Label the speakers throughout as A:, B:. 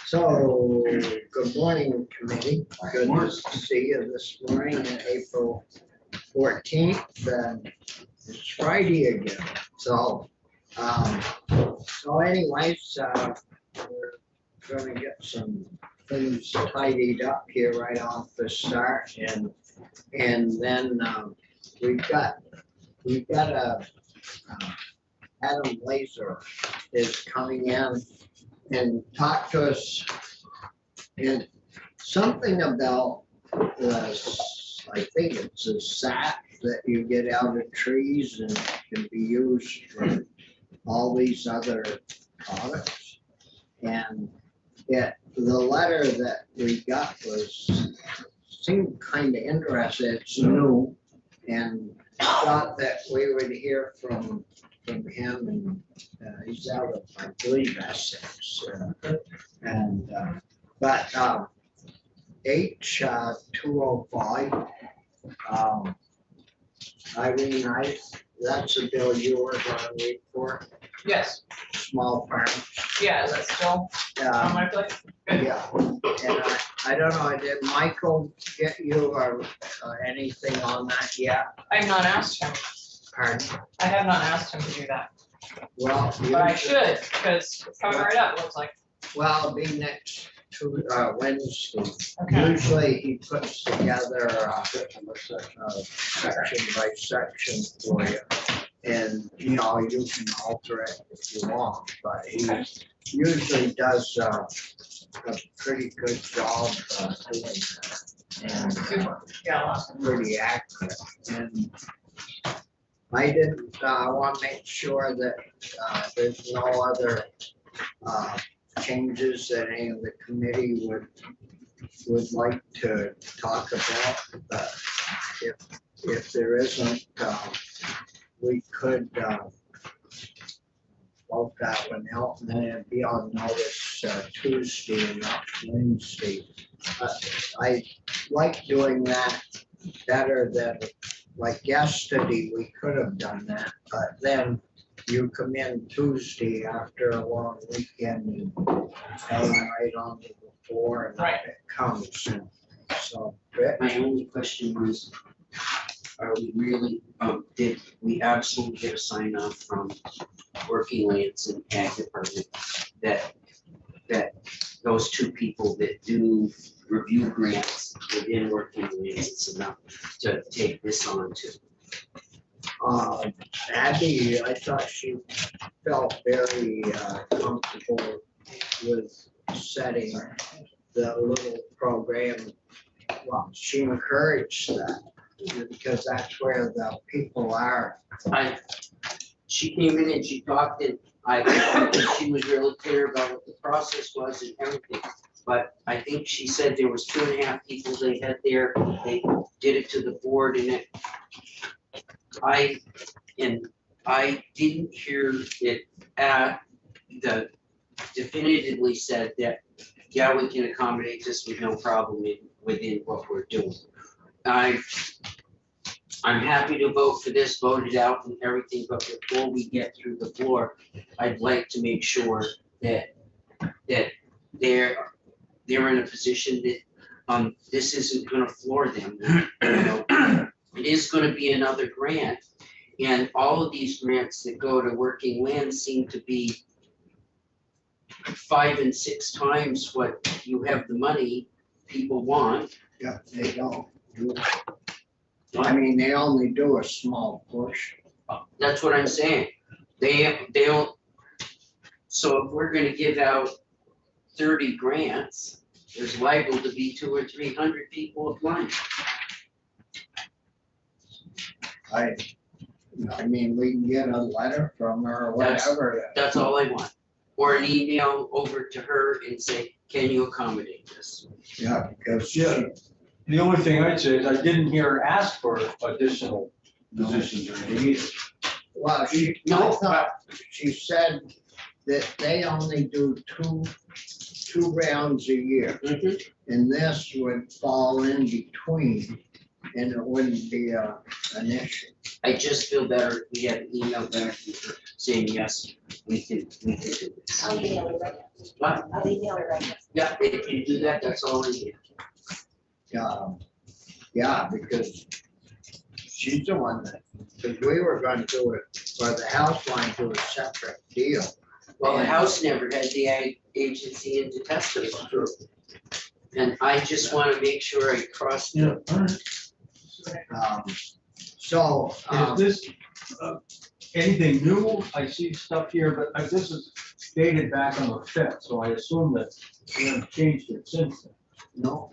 A: So, good morning, committee. Good to see you this morning, April 14th, and it's Friday again. So anyways, we're gonna get some things tidied up here right off the start, and then we've got Adam Laser is coming in and talk to us and something about this, I think it's a sap that you get out of trees and can be used for all these other products. And the letter that we got seemed kind of interesting. It's new, and thought that we would hear from him, and he's out of, I believe, Essex. But H205, Irene, that's a bill you were going to read for.
B: Yes.
A: Small farms.
B: Yeah, that's still on my plate. Good.
A: Yeah, and I don't know, did Michael get you or anything on that yet?
B: I have not asked him.
A: Pardon?
B: I have not asked him to do that,
A: Well,
B: but I should, because it's coming right up, looks like.
A: well, it'll be next Wednesday.
B: Okay.
A: Usually he puts together section by section for you. And, you know, you can alter it if you want, but he usually does a pretty good job doing that. And
B: Yeah.
A: pretty accurate. And I didn't, want to make sure that there's no other changes that any of the committee would like to talk about. But if there isn't, we could vote that one out, and then it'd be on notice Tuesday and not Wednesday. I like doing that better than, like yesterday, we could have done that, but then you come in Tuesday after a long weekend and hang right on to before, and
B: Right.
A: it comes. And so, Rick?
C: My only question was, are we really, did we absolutely get a sign off from Working Lands and Ag Department that those two people that do review grants within Working Lands, it's enough to take this on to?
A: Abby, I thought she felt very comfortable with setting the little program. Well, she encouraged that because that's where the people are.
C: She came in and she talked, and she was really clear about what the process was and everything. But I think she said there was 2.5 people they had there. They did it to the board, and I didn't hear it definitively said that, yeah, we can accommodate this with no problem within what we're doing. I'm happy to vote for this, vote it out and everything, but before we get through the floor, I'd like to make sure that they're in a position that this isn't gonna floor them. You know, it is gonna be another grant, and all of these grants that go to Working Land seem to be 5 and 6 times what you have the money people want.
A: Yeah, they don't do. I mean, they only do a small push.
C: That's what I'm saying. They don't. So if we're gonna give out 30 grants, there's liable to be 200 or 300 people applying.
A: I mean, we can get a letter from her or whatever.
C: That's all I want. Or an email over to her and say, can you accommodate this?
A: Yeah, because.
D: Yeah. The only thing I'd say is I didn't hear her ask for additional positions or anything either.
A: Well, I thought she said that they only do two rounds a year.
C: Mhm.
A: And this would fall in between, and it wouldn't be an issue.
C: I just feel better if we had an email back from her saying, yes, we can do this.
E: I'll email her right
C: What?
E: now. I'll email her right now.
C: Yeah, if you do that, that's all I need.
A: Yeah, because she's the one that, because we were gonna do it, for the house line, do a separate deal.
C: Well, the house never had the agency in to testify. And I just wanna make sure I cross.
D: Yeah, all right.
A: So,
D: Is this, anything new? I see stuff here, but this is dated back on the fifth, so I assume that we haven't changed it since then.
A: no,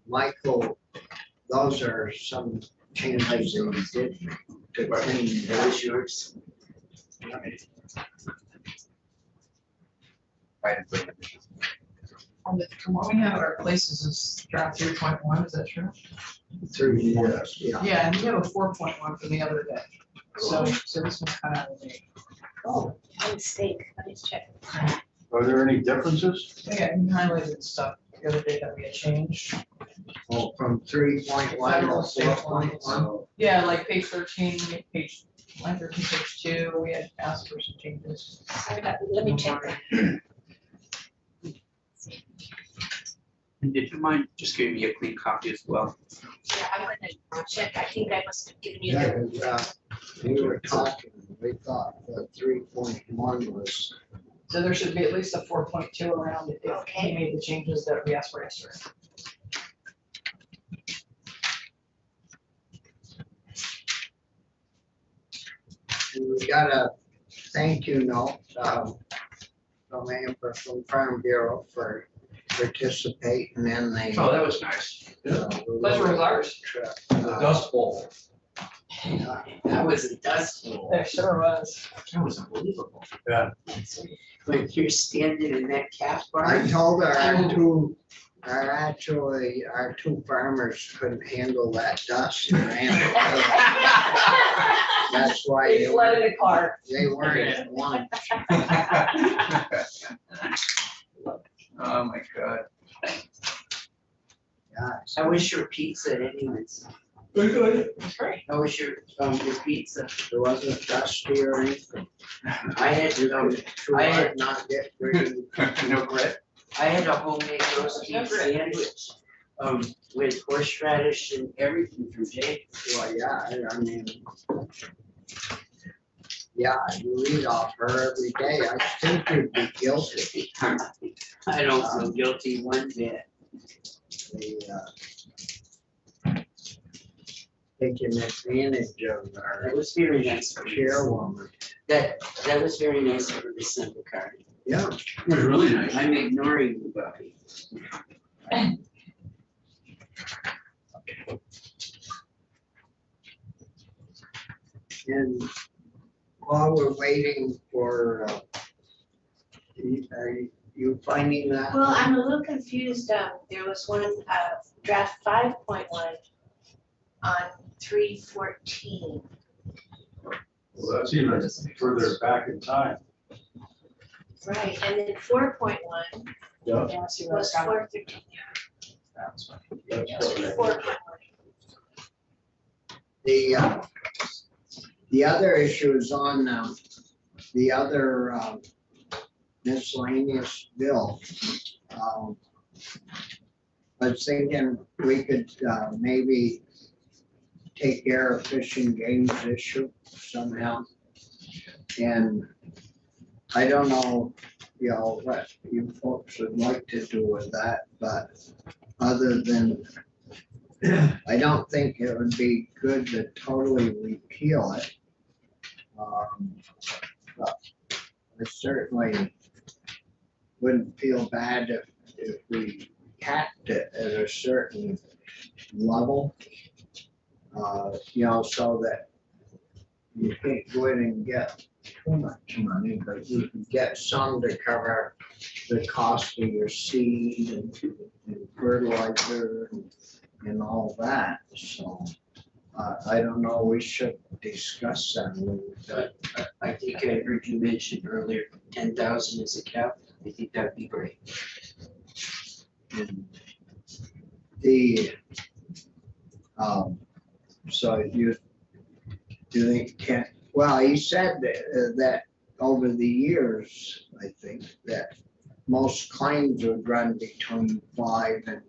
A: Michael, those are some changes that he did to clean
C: That was yours.
B: From what we have at our places is draft 3.1, is that true?
A: through the years, yeah.
B: Yeah, and we have a 4.1 from the other day. So this one's kind of unique.
E: Oh, my mistake. Let me check.
D: Are there any differences?
B: Yeah, he highlighted stuff the other day that we had changed.
A: Oh, from 3.1 to 4.1.
B: Yeah, like page 13, page, line 13, page 2, we had asked for some changes.
E: Let me check that.
F: Did you mind just giving me a clean copy as well?
E: Yeah, I'm gonna check. I think I must have given you
A: Yeah,
E: the.
A: 'cause, we were talking, we thought that 3.1 was,
B: So there should be at least a 4.2 around it if
E: Okay.
B: he made the changes that we asked for yesterday.
A: we got a thank you note, from Amber from Farm Bureau for participating in the.
F: Oh, that was nice.
B: Pleasure was ours.
D: The Dust Bowl.
C: That was a dust bowl.
B: There sure was.
F: That was unbelievable.
C: When you're standing in that calf
A: I
C: bar.
A: told her our two farmers couldn't handle that dust and ran away. That's why
B: He fled in a car.
A: they weren't at lunch.
F: Oh, my God.
A: Yeah,
C: How was your pizza anyways?
B: That's great.
C: How was your pizza?
A: it wasn't dusty or anything.
C: I had, I had-
A: not get really.
F: No grit?
C: I had a homemade roast beef sandwich, with horseradish and everything from Jake.
A: Well, yeah, I mean. Yeah, you eat off her every day. I think you'd be guilty.
C: I don't feel guilty one bit.
A: Taking advantage of our
C: That was very nice of you.
A: chairwoman.
C: That was very nice of her to send the card.
A: Yeah,
F: It was really nice.
C: I'm ignoring you, Bobby.
A: and while we're waiting for, are you finding that?
E: Well, I'm a little confused. There was one, draft 5.1 on 3/14.
D: Well, that's even further back in time.
E: Right, and then 4.1
D: Yeah.
B: Yeah, see what
E: was
B: I got.
E: 4/13.
B: That's what-
D: That's correct.
E: 4.1.
A: The other issue is on, the other, miscellaneous bill. I was thinking we could, maybe take care of fishing games issue somehow. And I don't know, what you folks would like to do with that, but other than, I don't think it would be good to totally repeal it. But I certainly wouldn't feel bad if we capped it at a certain level. So that you can't go in and get too much money, but you can get some to cover the cost of your seed and fertilizer and all that, so. I don't know, we should discuss that a little bit.
C: I think I heard you mention earlier, 10,000 is a cap. I think that'd be great.
A: And so Do you think 10? Well, he said that over the years, I think, that most claims would run between 5 and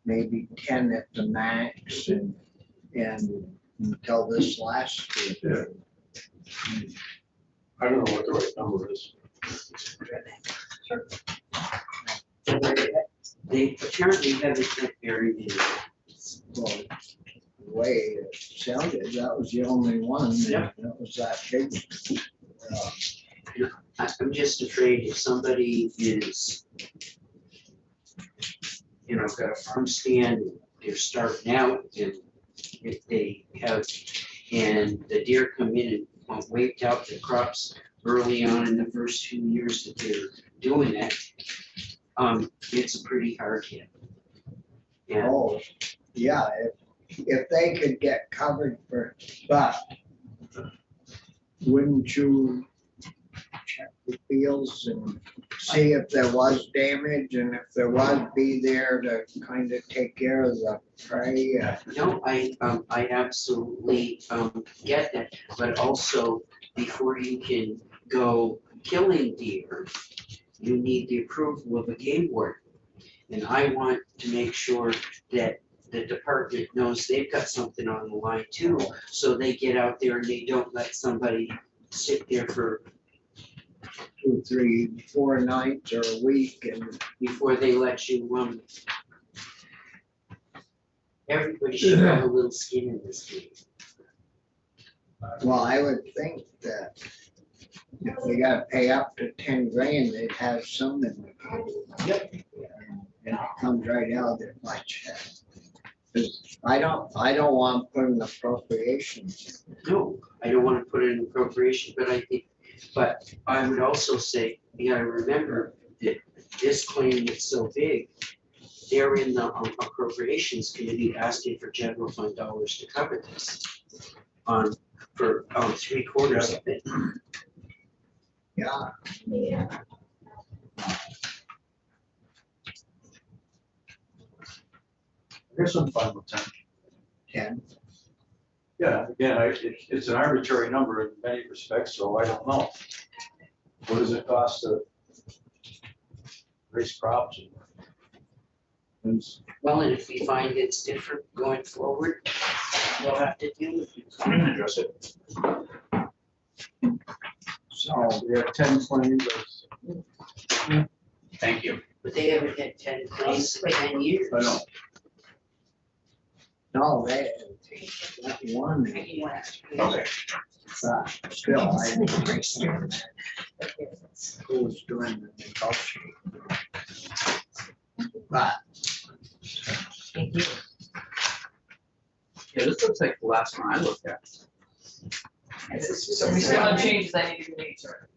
A: maybe 10 at the max, and until this last year.
D: I don't know what the right number is.
C: They apparently haven't had very many.
A: Well, the way it sounded, that was the only one that was that big.
C: I'm just afraid if somebody is, got a farm stand, they're starting out, and if they have, and the deer come in and wiped out the crops early on in the first few years that they're doing that, it's a pretty hard hit. And
A: Oh, yeah, if they could get covered for, but wouldn't you check the fields and see if there was damage, and if there was, be there to kind of take care of the prey?
C: no, I absolutely, get that, but also before you can go killing deer, you need the approval of a game warden. And I want to make sure that the department knows they've got something on the line too, so they get out there and they don't let somebody sit there for,
A: 2, 3, 4 nights or a week, and
C: before they let you, everybody should have a little skin in this game.
A: well, I would think that if they gotta pay up to 10 grand, they'd have some in the.
C: Yep.
A: And it comes right out of their budget. 'Cause I don't want to put in appropriations.
C: No, I don't wanna put it in appropriation, but I would also say, you gotta remember that this claim is so big, they're in the appropriations committee asking for general fund dollars to cover this. For 3/4 of it.
A: Yeah,
D: I guess I'm fine with 10.
A: 10.
D: Yeah, again, it's an arbitrary number in many respects, so I don't know. What does it cost to raise crops? And
C: Well, and if we find it's different going forward, we'll have to deal with it.
D: address it.
A: So,
D: We have 10 claims.
F: Thank you.
C: But they haven't had 10 claims in 10 years.
D: I know.
A: no, that one,
F: Okay.
A: still, I who's doing the negotiating. But
B: Thank you.
F: Yeah, this looks like the last one I looked at.
B: So we still have changes that need to be made, sir.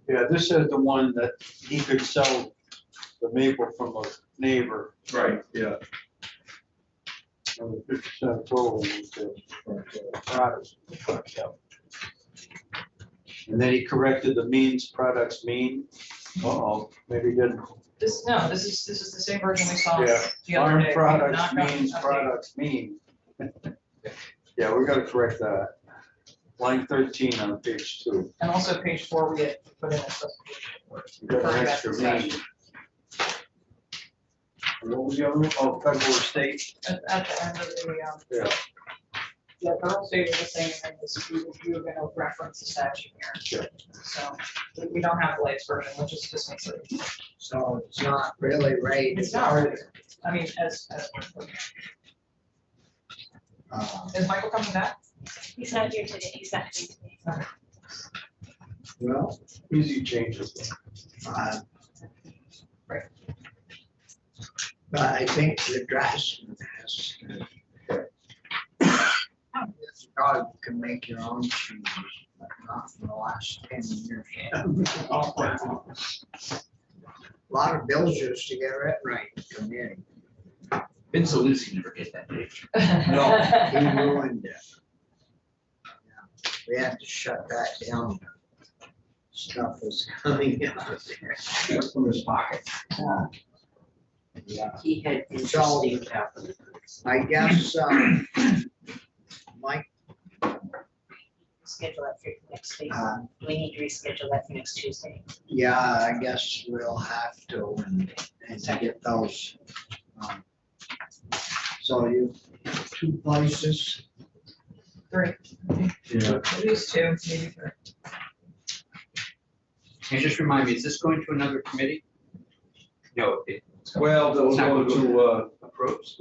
D: Yeah, this is the one that he could sell the maple from a neighbor.
F: Right.
D: Yeah. 50% total. Products. And then he corrected the means products mean. Uh-oh, maybe he didn't.
B: This is the same version we saw
D: Yeah.
B: the other
D: Farm
B: day. We have
D: products
B: not gotten
D: means
B: an update.
D: products mean. Yeah, we gotta correct that. Line 13 on page 2.
B: And also page 4, we had put in a specification for
D: You got an
B: referring back
D: extra
B: to
D: mean.
B: statute.
D: What was the other one? Oh, federal state.
B: At the end of the,
D: Yeah.
B: yeah, federal state is the same thing as we were gonna reference the statute here.
D: Yeah.
B: So we don't have the latest version, which just makes it,
A: so it's not really right.
B: it's not really, I mean, as, is Michael coming back?
E: He's not here today, he's not here today.
A: Well,
D: Easy changes.
B: Right.
A: But I think the draftsman has to. This dog can make your own changes, but not for the last 10 years. A lot of bills used to get written right in committee.
F: Vince Lucy never get that page.
A: No, he ruined it. Yeah, we had to shut that down. Stuff was coming out there.
D: From his pocket.
A: Yeah.
C: He had interesting happened.
A: I guess, Mike,
E: Schedule that for next week.
A: uh,
E: We need to reschedule that for next Tuesday.
A: yeah, I guess we'll have to and to get those. So you, 2 places,
B: 3,
D: Yeah.
B: at least 2, maybe 3.
F: And just remind me, is this going to another committee? No,
D: Well, they'll
F: It's not
D: go
F: going
D: to,
F: approves.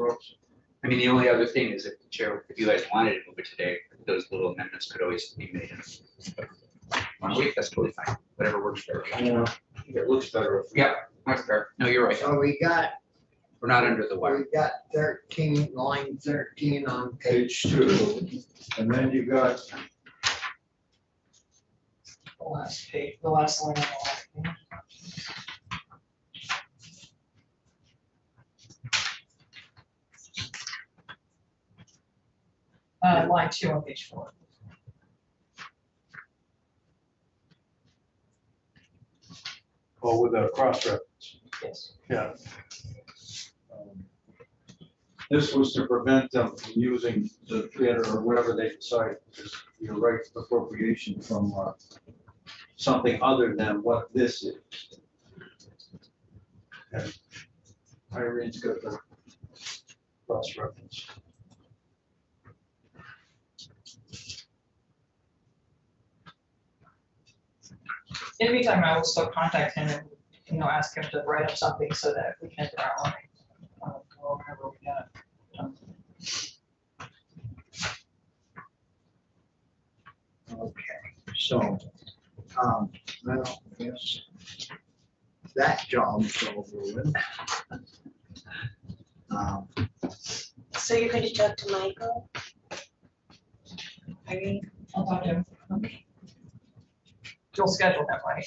F: I mean, the only other thing is if the chair, if you guys wanted to move it today, those little amendments could always be made. 1 week, that's totally fine, whatever works for everyone.
D: it looks better.
F: Yeah, that's fair. No, you're right.
A: so we got
F: We're not under the wire.
A: 13, line 13 on page
D: Page 2, and then you got,
B: The last page, the last line on the last page. Line 2 on page 4.
D: with a cross reference.
B: Yes.
D: Yeah. This was to prevent them from using the theater or whatever they decide, is your right appropriation from something other than what this is. And Irene's got the cross reference.
B: In the meantime, I will still contact him and, ask him to write up something so that we can enter our own, or whatever we got.
A: Okay, so, well, yes, that job's over with.
E: So you're going to talk to Michael? Irene?
B: I'll talk to him.
E: Okay.
B: You'll schedule that, right?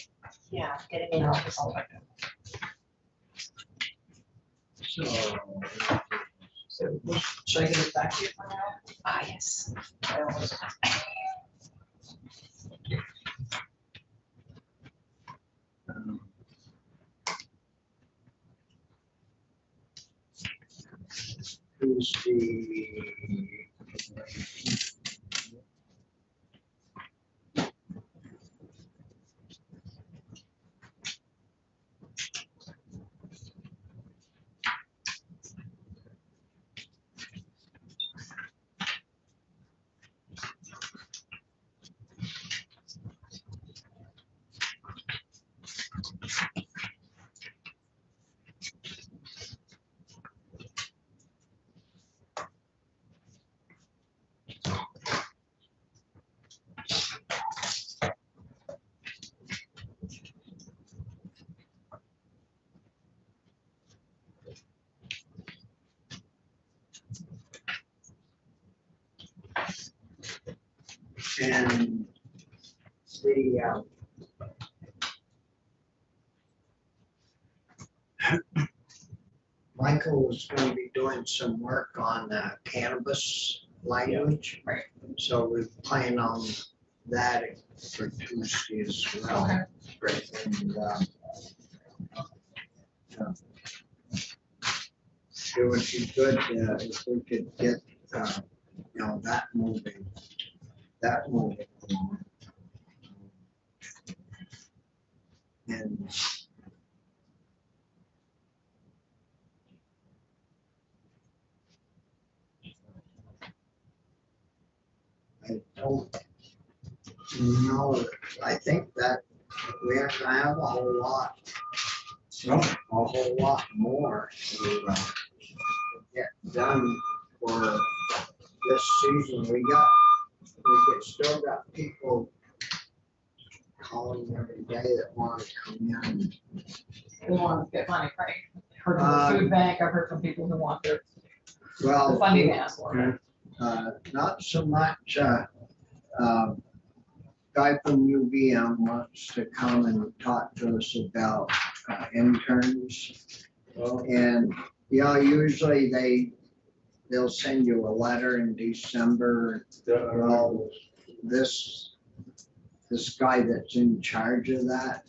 E: Yeah, get him in.
B: I'll talk to him. So, should I give it back to you for now?
E: Ah, yes.
B: I almost-
A: Who's the? And the, Michael was gonna be doing some work on cannabis language.
B: Right.
A: So we plan on that for Tuesday as well.
B: Okay.
A: Great. And, it would be good if we could get, that moving. And I don't know, I think that we have to have a whole lot, a whole lot more to get done for this season. Still got people calling every day that want to come in.
B: We want to get money, right? Heard from the food bank, I've heard from people who want the
A: Well,
B: funding they ask for.
A: not so much, guy from UVM wants to come and talk to us about interns. And, usually they'll send you a letter in December. Well, this guy that's in charge of that,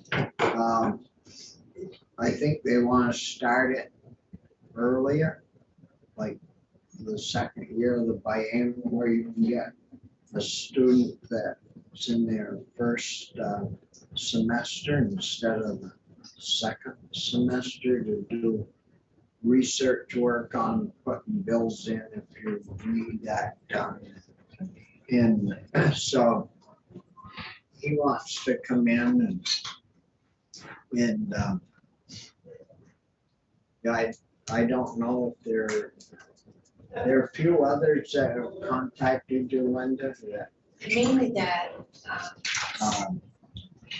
A: I think they want to start it earlier, like the second year of the biennium where you can get a student that's in their first semester instead of the second semester to do research work on putting bills in if you need that done. And so he wants to come in and I don't know if there are a few others that have contacted you, Linda, that
E: Mainly that,
A: um,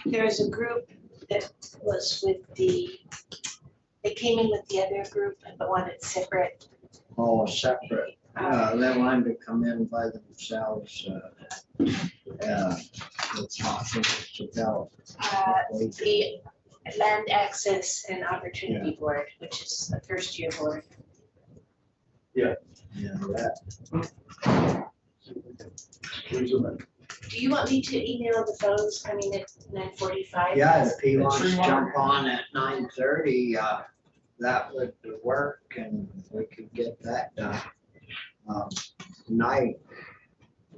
E: there's a group that was with they came in with the other group, and the one that's separate.
A: all separate. They wanted to come in by themselves. We're talking about.
E: The Land Access and Opportunity Board, which is the first year board.
A: Yeah, that.
E: Do you want me to email the phones coming at 9:45?
A: Yeah, if he wants to jump on at 9:30, that would work and we could get that done. And I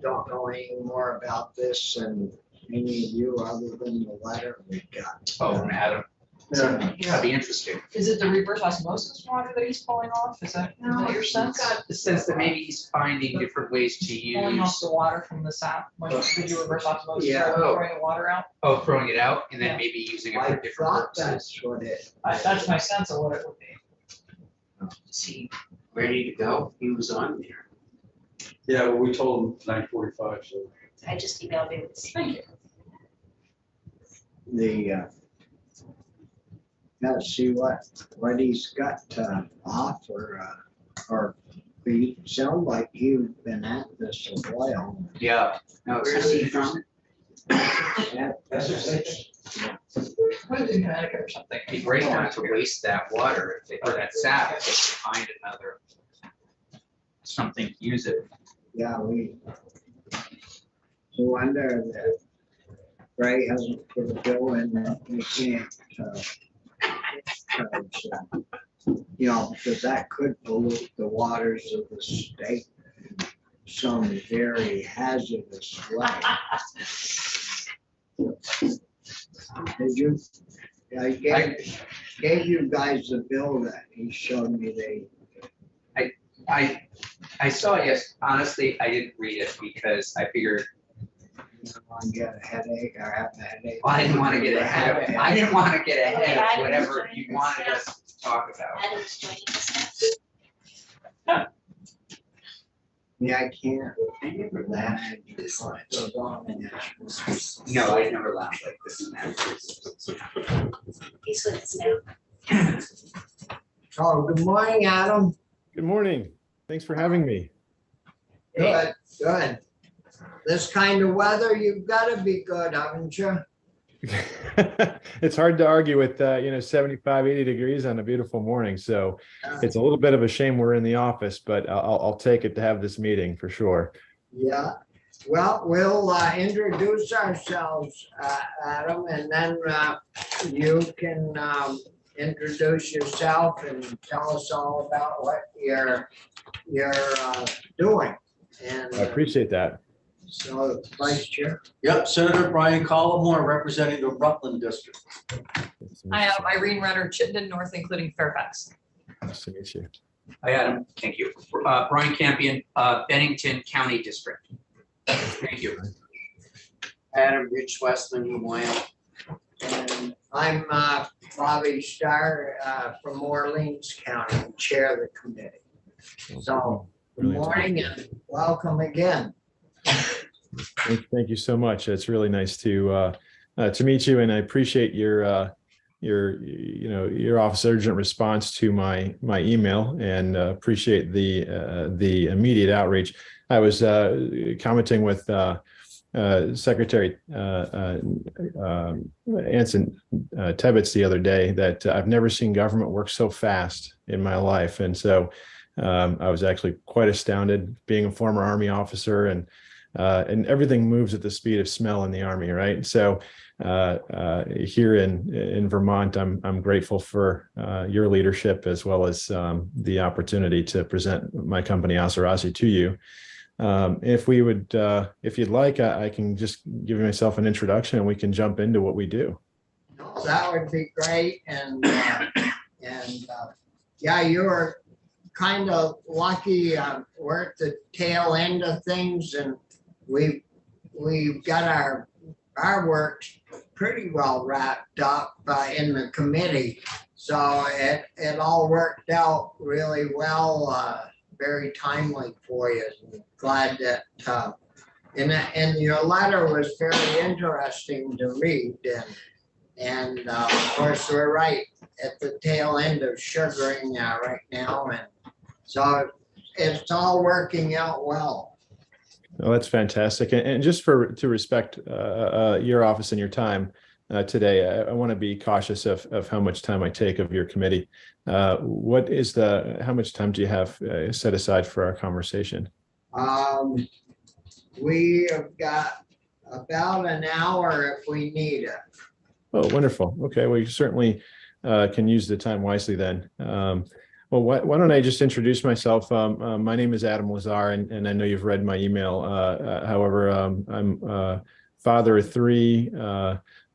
A: don't know any more about this than any of you other than the letter we got.
F: Oh, from Adam.
A: Yeah.
F: That'd be interesting.
B: Is it the reverse osmosis water that he's pulling off? Is that your sense?
F: The sense that maybe he's finding different ways to
B: Pulling off
F: use,
B: the water from the sap, when you do reverse osmosis,
A: Yeah.
B: throwing the water out?
F: throwing it out and then
B: Yeah.
F: maybe using it
A: I
F: for different
A: thought
F: purposes.
A: that's what it.
B: That's my sense of what it would be.
C: Is he ready to go? He was on there.
D: Yeah, well, we told him 9:45, so.
E: I just emailed him.
B: Thank you.
A: Gotta see what he's got to offer, or he sounded like he's been at this a while.
F: Yeah. No,
C: Where is he from?
B: Put it in Connecticut or something.
F: It'd be great not to waste that water, if they, or that sap, if they can find another, something to use it.
A: Yeah, we wonder that Ray hasn't put a bill in that we can't, because that could pollute the waters of the state in some very hazardous way. Did you, I gave you guys the bill that he showed me,
F: I saw it, yes, honestly, I didn't read it because I figured,
A: get a headache or have a headache.
F: well, I didn't want to get ahead of, I didn't want to get ahead
E: Okay,
F: of whatever you wanted us to talk about.
E: Adam's joining us now.
A: Yeah, I can't.
C: Remember
A: That.
F: No, I never laughed like this in that.
E: He's with us now.
A: Oh, good morning, Adam.
G: Good morning. Thanks for having me.
A: Good, good. This kind of weather, you've got to be good, haven't you?
G: It's hard to argue with, 75, 80 degrees on a beautiful morning. So it's a little bit of a shame we're in the office, but I'll take it to have this meeting for sure.
A: Yeah. Well, we'll introduce ourselves, Adam, and then you can introduce yourself and tell us all about what you're doing. And
G: I appreciate that.
A: so, Vice Chair.
H: Yep, Senator Brian Collmore, representing the Rutland District.
B: I am Irene Renner, Chittenden North, including Fairfax.
G: Nice to meet you.
F: Hi, Adam, thank you. Brian Campion, Bennington County District. Thank you.
C: Adam Rich Westman, Lemoyle.
A: And I'm Bobby Starr from Orleans County, Chair of the committee. So, good
G: Really
A: morning and welcome again.
G: Thank you so much. It's really nice to meet you, and I appreciate your office urgent response to my email, and appreciate the immediate outreach. I was commenting with Secretary Anson Tebbets the other day that I've never seen government work so fast in my life, and so I was actually quite astounded, being a former Army officer and and everything moves at the speed of smell in the Army, right? So here in Vermont, I'm grateful for your leadership as well as the opportunity to present my company Asuransi to you. If you'd like, I can just give myself an introduction and we can jump into what we do.
A: No, that would be great, yeah, you were kind of lucky, we're at the tail end of things, and we've got our work pretty well wrapped up in the committee. So it all worked out really well, very timely for you. Glad that, and your letter was very interesting to read, and of course, we're right at the tail end of sugaring right now, and so it's all working out well.
G: Oh, that's fantastic. And just to respect your office and your time today, I want to be cautious of how much time I take of your committee. How much time do you have set aside for our conversation?
A: We have got about an hour if we need it.
G: Oh, wonderful. Okay, well, you certainly can use the time wisely then. Well, why don't I just introduce myself? My name is Adam Lazar, and I know you've read my email. However, I'm father of 3,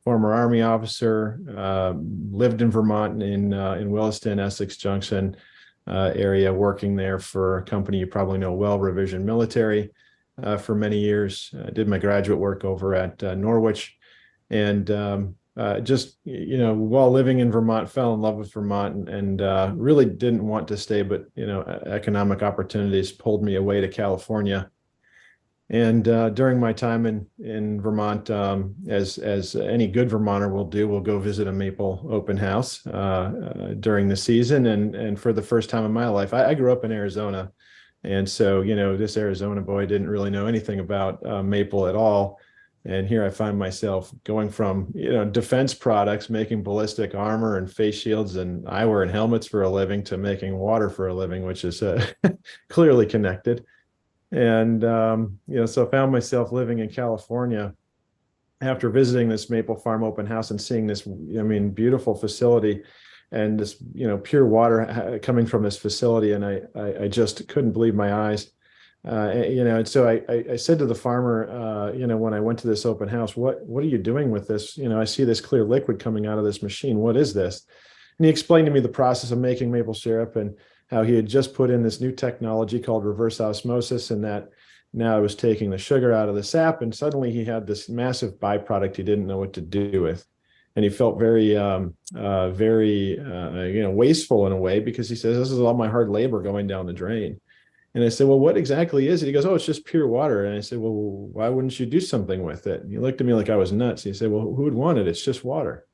G: former Army officer, lived in Vermont in Williston, Essex Junction area, working there for a company you probably know well, Revision Military, for many years. I did my graduate work over at Norwich, and just, while living in Vermont, fell in love with Vermont and really didn't want to stay, but, economic opportunities pulled me away to California. And during my time in Vermont, as any good Vermonter will do, we'll go visit a maple open house during the season. And for the first time in my life, I grew up in Arizona. And so, this Arizona boy didn't really know anything about maple at all. And here I find myself going from, defense products, making ballistic armor and face shields and eyewear and helmets for a living, to making water for a living, which is clearly connected. And, so I found myself living in California after visiting this Maple Farm open house and seeing this, beautiful facility and this, pure water coming from this facility. And I just couldn't believe my eyes. And so I said to the farmer, when I went to this open house, what are you doing with this? I see this clear liquid coming out of this machine. What is this? And he explained to me the process of making maple syrup and how he had just put in this new technology called reverse osmosis, and that now it was taking the sugar out of the sap, and suddenly he had this massive byproduct he didn't know what to do with. And he felt very, wasteful in a way, because he says, this is all my hard labor going down the drain. And I said, well, what exactly is it? He goes, oh, it's just pure water. And I said, well, why wouldn't you do something with it? And he looked at me like I was nuts. He said, well, who would want it? It's just water.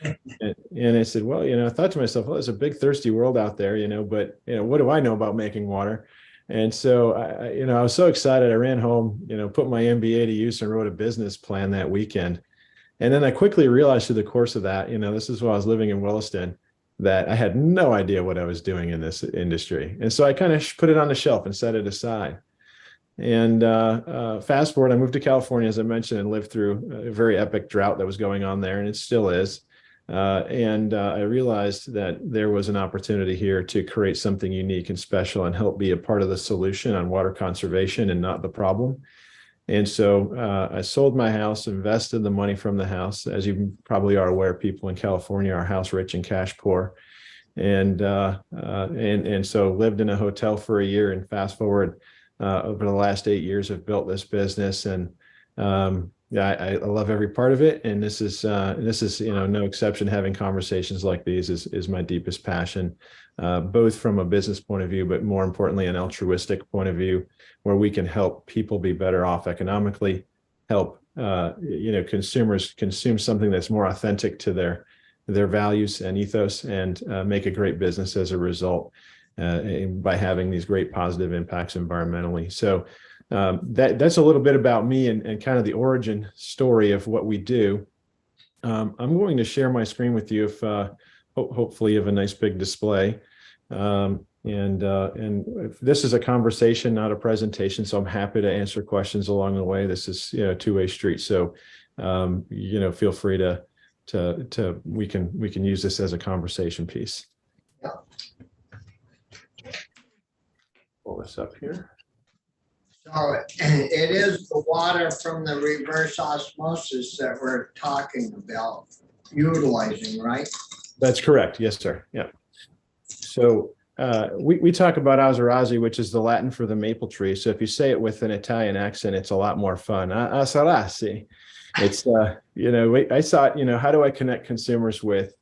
G: and I said, well, I thought to myself, well, there's a big thirsty world out there, but, what do I know about making water? And so, I was so excited. I ran home, put my MBA to use and wrote a business plan that weekend. And then I quickly realized through the course of that, this is while I was living in Williston, that I had no idea what I was doing in this industry. And so I kind of put it on the shelf and set it aside. And fast forward, I moved to California, as I mentioned, and lived through a very epic drought that was going on there, and it still is. I realized that there was an opportunity here to create something unique and special and help be a part of the solution on water conservation and not the problem. And so I sold my house, invested the money from the house. As you probably are aware, people in California are house rich and cash poor. And so lived in a hotel for a year, and fast forward over the last 8 years, I've built this business, and I love every part of it. And this is no exception. Having conversations like these is my deepest passion, both from a business point of view, but more importantly, an altruistic point of view, where we can help people be better off economically, help consumers consume something that's more authentic to their values and ethos, and make a great business as a result, by having these great positive impacts environmentally. So that's a little bit about me and kind of the origin story of what we do. I'm going to share my screen with you, if hopefully you have a nice big display. And if this is a conversation, not a presentation, so I'm happy to answer questions along the way. This is, a two-way street. So, feel free to we can use this as a conversation piece.
A: Yeah.
G: Pull this up here.
A: So it is the water from the reverse osmosis that we're talking about utilizing, right?
G: That's correct. Yes, sir. Yeah. So we talk about Asurasi, which is the Latin for the maple tree. So if you say it with an Italian accent, it's a lot more fun. Asurasi. It's, I saw it, how do I connect consumers with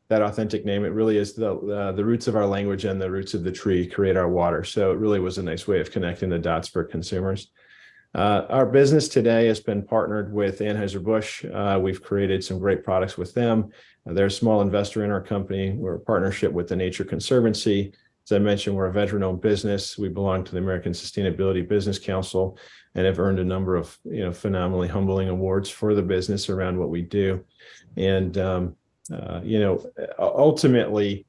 G: that authentic name? It really is the roots of our language and the roots of the tree create our water. So it really was a nice way of connecting the dots for consumers. Our business today has been partnered with Anheuser-Busch. We've created some great products with them. They're a small investor in our company. We're a partnership with the Nature Conservancy. As I mentioned, we're a veteran-owned business. We belong to the American Sustainability Business Council and have earned a number of, phenomenally humbling awards for the business around what we do. And, ultimately,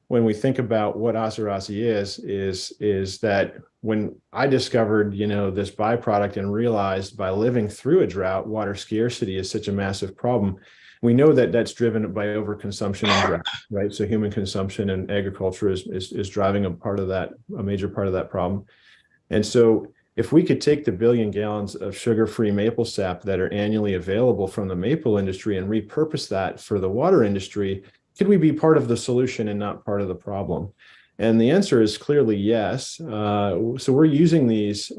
G: when we think about what Asurasi is that when I discovered, this byproduct and realized by living through a drought, water scarcity is such a massive problem. We know that that's driven by overconsumption and drought, right? So human consumption and agriculture is driving a major part of that problem. And so if we could take the 1 billion gallons of sugar-free maple sap that are annually available from the maple industry and repurpose that for the water industry, could we be part of the solution and not part of the problem? And the answer is clearly yes. So we're using these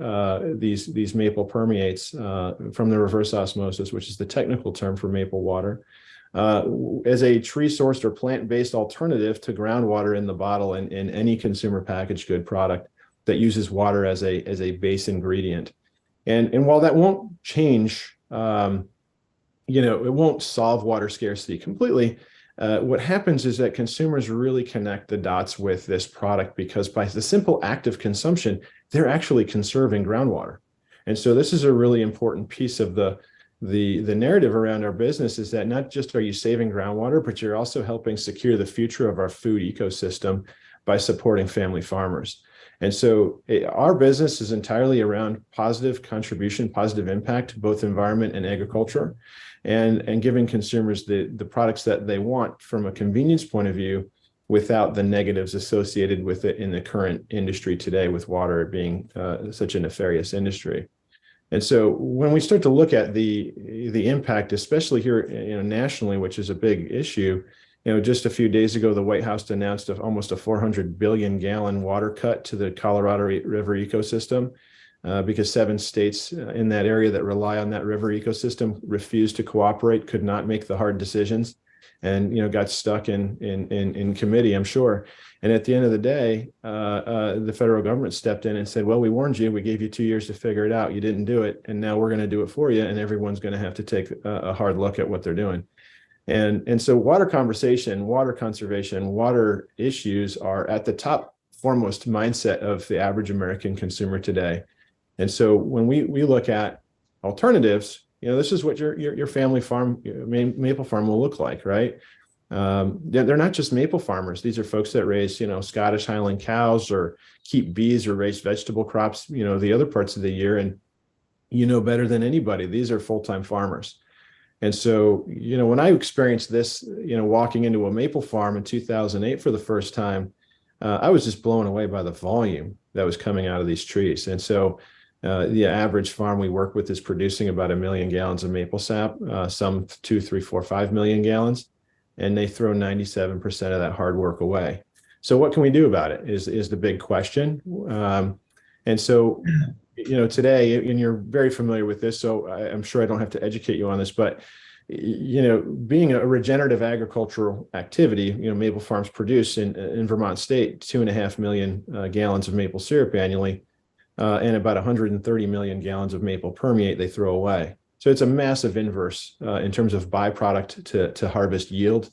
G: maple permeates from the reverse osmosis, which is the technical term for maple water, as a tree-sourced or plant-based alternative to groundwater in the bottle and in any consumer packaged good product that uses water as a base ingredient. And while that won't change, it won't solve water scarcity completely. What happens is that consumers really connect the dots with this product because by the simple act of consumption, they're actually conserving groundwater. And so this is a really important piece of the narrative around our business is that not just are you saving groundwater, but you're also helping secure the future of our food ecosystem by supporting family farmers. And so our business is entirely around positive contribution, positive impact, both environment and agriculture, and giving consumers the products that they want from a convenience point of view without the negatives associated with it in the current industry today with water being such a nefarious industry. And so when we start to look at the impact, especially here, nationally, which is a big issue, just a few days ago, the White House announced almost a 400 billion gallon water cut to the Colorado River ecosystem because 7 states in that area that rely on that river ecosystem refused to cooperate, could not make the hard decisions, and got stuck in committee, I'm sure. And at the end of the day, the federal government stepped in and said, well, we warned you, we gave you 2 years to figure it out, you didn't do it, and now we're going to do it for you, and everyone's going to have to take a hard look at what they're doing. And so water conversation, water conservation, water issues are at the top foremost mindset of the average American consumer today. And so when we look at alternatives, this is what your family farm, maple farm will look like, right? They're not just maple farmers. These are folks that raise, Scottish Highland cows or keep bees or raise vegetable crops, the other parts of the year. And better than anybody, these are full-time farmers. And so, when I experienced this, walking into a maple farm in 2008 for the first time, I was just blown away by the volume that was coming out of these trees. And so the average farm we work with is producing about 1 million gallons of maple sap, some 2, 3, 4, 5 million gallons, and they throw 97% of that hard work away. So what can we do about it is the big question. And so, today, and you're very familiar with this, so I'm sure I don't have to educate you on this, but, being a regenerative agricultural activity, maple farms produce in Vermont state 2.5 million gallons of maple syrup annually, and about 130 million gallons of maple permeate they throw away. So it's a massive inverse in terms of byproduct to harvest yield.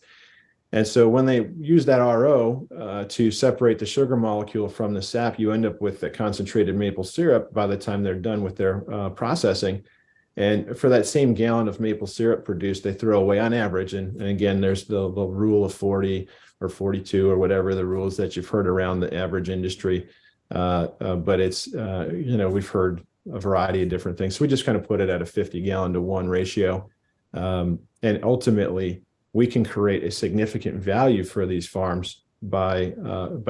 G: And so when they use that RO to separate the sugar molecule from the sap, you end up with the concentrated maple syrup by the time they're done with their processing. And for that same gallon of maple syrup produced, they throw away on average. And again, there's the rule of 40 or 42 or whatever the rules that you've heard around the average industry. But it's, we've heard a variety of different things. So we just kind of put it at a 50 gallon to 1 ratio. And ultimately, we can create a significant value for these farms by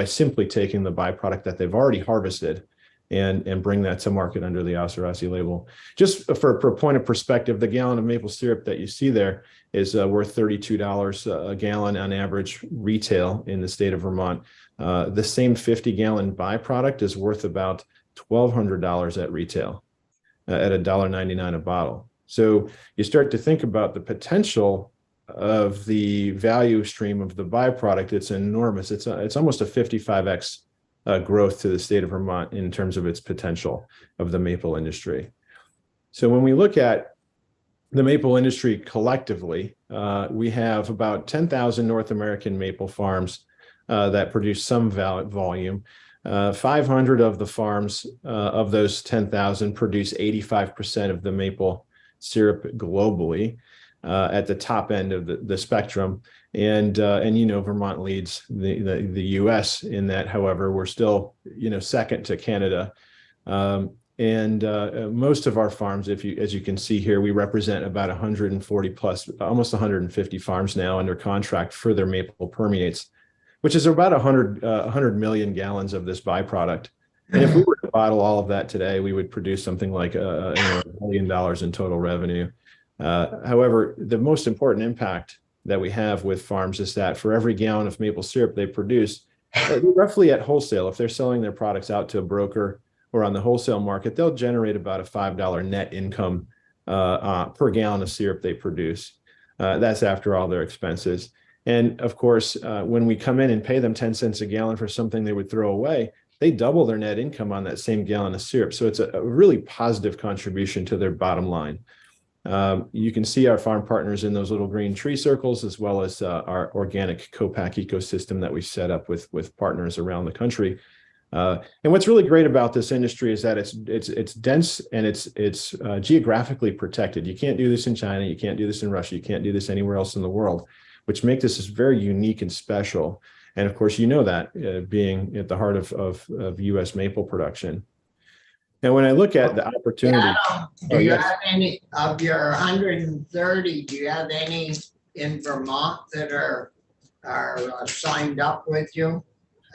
G: simply taking the byproduct that they've already harvested and bring that to market under the Asahi label. Just for a point of perspective, the gallon of maple syrup that you see there is worth $32 a gallon on average retail in the state of Vermont. The same 50-gallon byproduct is worth about $1,200 at retail, at $1.99 a bottle. So you start to think about the potential of the value stream of the byproduct. It's enormous. It's almost a 55x growth to the state of Vermont in terms of its potential of the maple industry. So when we look at the maple industry collectively, we have about 10,000 North American maple farms that produce some volume. 500 of the farms of those 10,000 produce 85% of the maple syrup globally at the top end of the spectrum. And Vermont leads the U.S. in that. However, we're still, second to Canada. Most of our farms, as you can see here, we represent about 140 plus, almost 150 farms now under contract for their maple permeates, which is about 100 million gallons of this byproduct. And if we were to bottle all of that today, we would produce something like $1 billion in total revenue. However, the most important impact that we have with farms is that for every gallon of maple syrup they produce, roughly at wholesale, if they're selling their products out to a broker or on the wholesale market, they'll generate about a $5 net income per gallon of syrup they produce. That's after all their expenses. And of course, when we come in and pay them 10 cents a gallon for something they would throw away, they double their net income on that same gallon of syrup. So it's a really positive contribution to their bottom line. You can see our farm partners in those little green tree circles, as well as our organic co-pack ecosystem that we set up with partners around the country. And what's really great about this industry is that it's dense and it's geographically protected. You can't do this in China, you can't do this in Russia, you can't do this anywhere else in the world, which makes this very unique and special. And of course, that being at the heart of U.S. maple production. Now, when I look at the opportunity,
A: do you have any of your 130? Do you have any in Vermont that are signed up with you?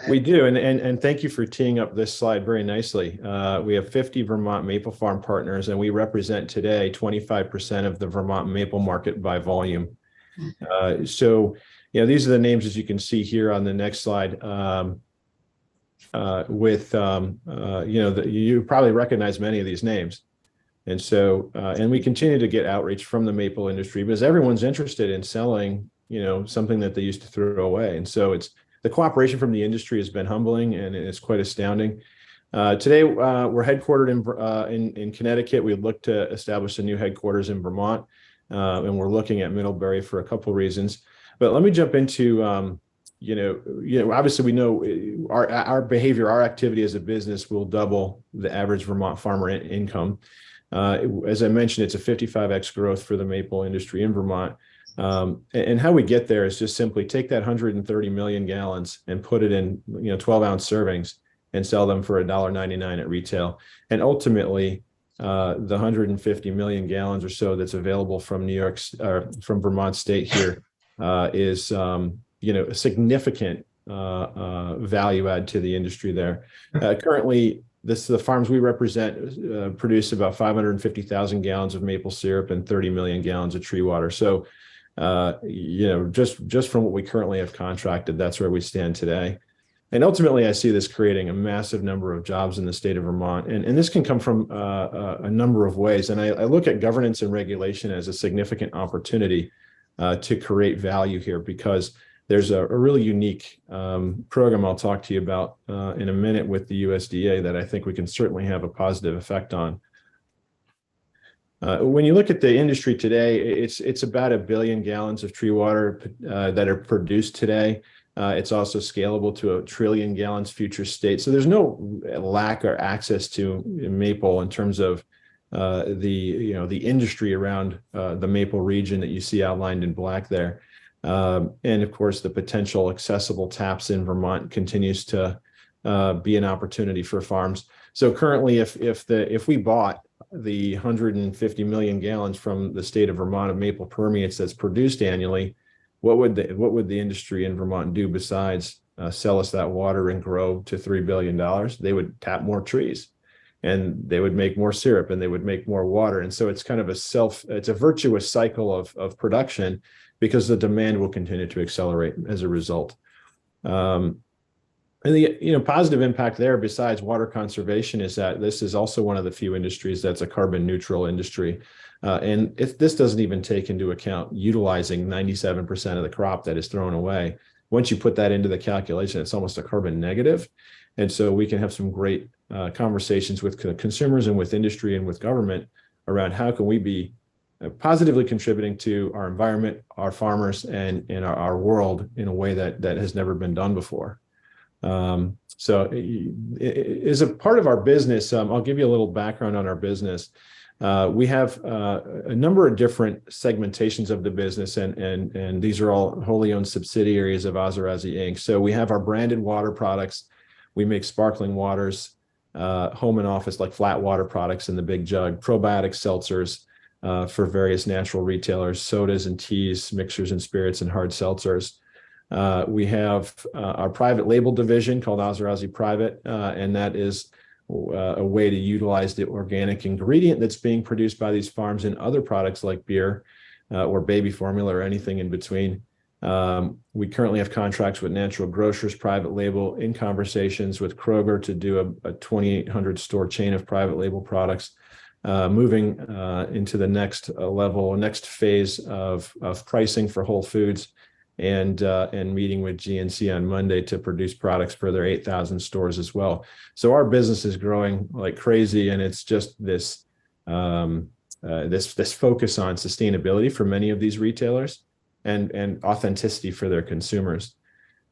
G: We do, and thank you for teeing up this slide very nicely. We have 50 Vermont maple farm partners, and we represent today 25% of the Vermont maple market by volume. So, these are the names, as you can see here on the next slide. You probably recognize many of these names. And so, and we continue to get outreach from the maple industry because everyone's interested in selling, something that they used to throw away. And so the cooperation from the industry has been humbling and it's quite astounding. Today, we're headquartered in Connecticut. We look to establish a new headquarters in Vermont, and we're looking at Middlebury for a couple of reasons. But let me jump into, obviously we know our behavior, our activity as a business will double the average Vermont farmer income. As I mentioned, it's a 55x growth for the maple industry in Vermont. And how we get there is just simply take that 130 million gallons and put it in 12-ounce servings and sell them for $1.99 at retail. And ultimately, the 150 million gallons or so that's available from from Vermont state here is a significant value add to the industry there. Currently, the farms we represent produce about 550,000 gallons of maple syrup and 30 million gallons of tree water. So, just from what we currently have contracted, that's where we stand today. And ultimately, I see this creating a massive number of jobs in the state of Vermont. And this can come from a number of ways. And I look at governance and regulation as a significant opportunity to create value here, because there's a really unique program I'll talk to you about in a minute with the USDA that I think we can certainly have a positive effect on. When you look at the industry today, it's about 1 billion gallons of tree water that are produced today. It's also scalable to 1 trillion gallons future state. So there's no lack or access to maple in terms of the industry around the Maple region that you see outlined in black there. And of course, the potential accessible taps in Vermont continues to be an opportunity for farms. So currently, if we bought the 150 million gallons from the state of Vermont of maple permeates that's produced annually, what would the industry in Vermont do besides sell us that water and grow to $3 billion? They would tap more trees, and they would make more syrup, and they would make more water. And so it's kind of it's a virtuous cycle of production, because the demand will continue to accelerate as a result. And the positive impact there, besides water conservation, is that this is also one of the few industries that's a carbon neutral industry. And this doesn't even take into account utilizing 97% of the crop that is thrown away. Once you put that into the calculation, it's almost a carbon negative. And so we can have some great conversations with consumers and with industry and with government around how can we be positively contributing to our environment, our farmers, and our world in a way that has never been done before. So as a part of our business, I'll give you a little background on our business. We have a number of different segmentations of the business, and these are all wholly owned subsidiaries of Ozarazi Inc. So we have our branded water products. We make sparkling waters, home and office, like flat water products in the big jug, probiotic seltzers for various natural retailers, sodas and teas, mixers and spirits, and hard seltzers. We have our private label division called Ozarazi Private, and that is a way to utilize the organic ingredient that's being produced by these farms in other products like beer or baby formula or anything in between. We currently have contracts with Natural Grocers Private Label, in conversations with Kroger to do a 2,800 store chain of private label products, moving into the next level, next phase of pricing for Whole Foods, and meeting with GNC on Monday to produce products for their 8,000 stores as well. So our business is growing like crazy, and it's just this focus on sustainability for many of these retailers and authenticity for their consumers.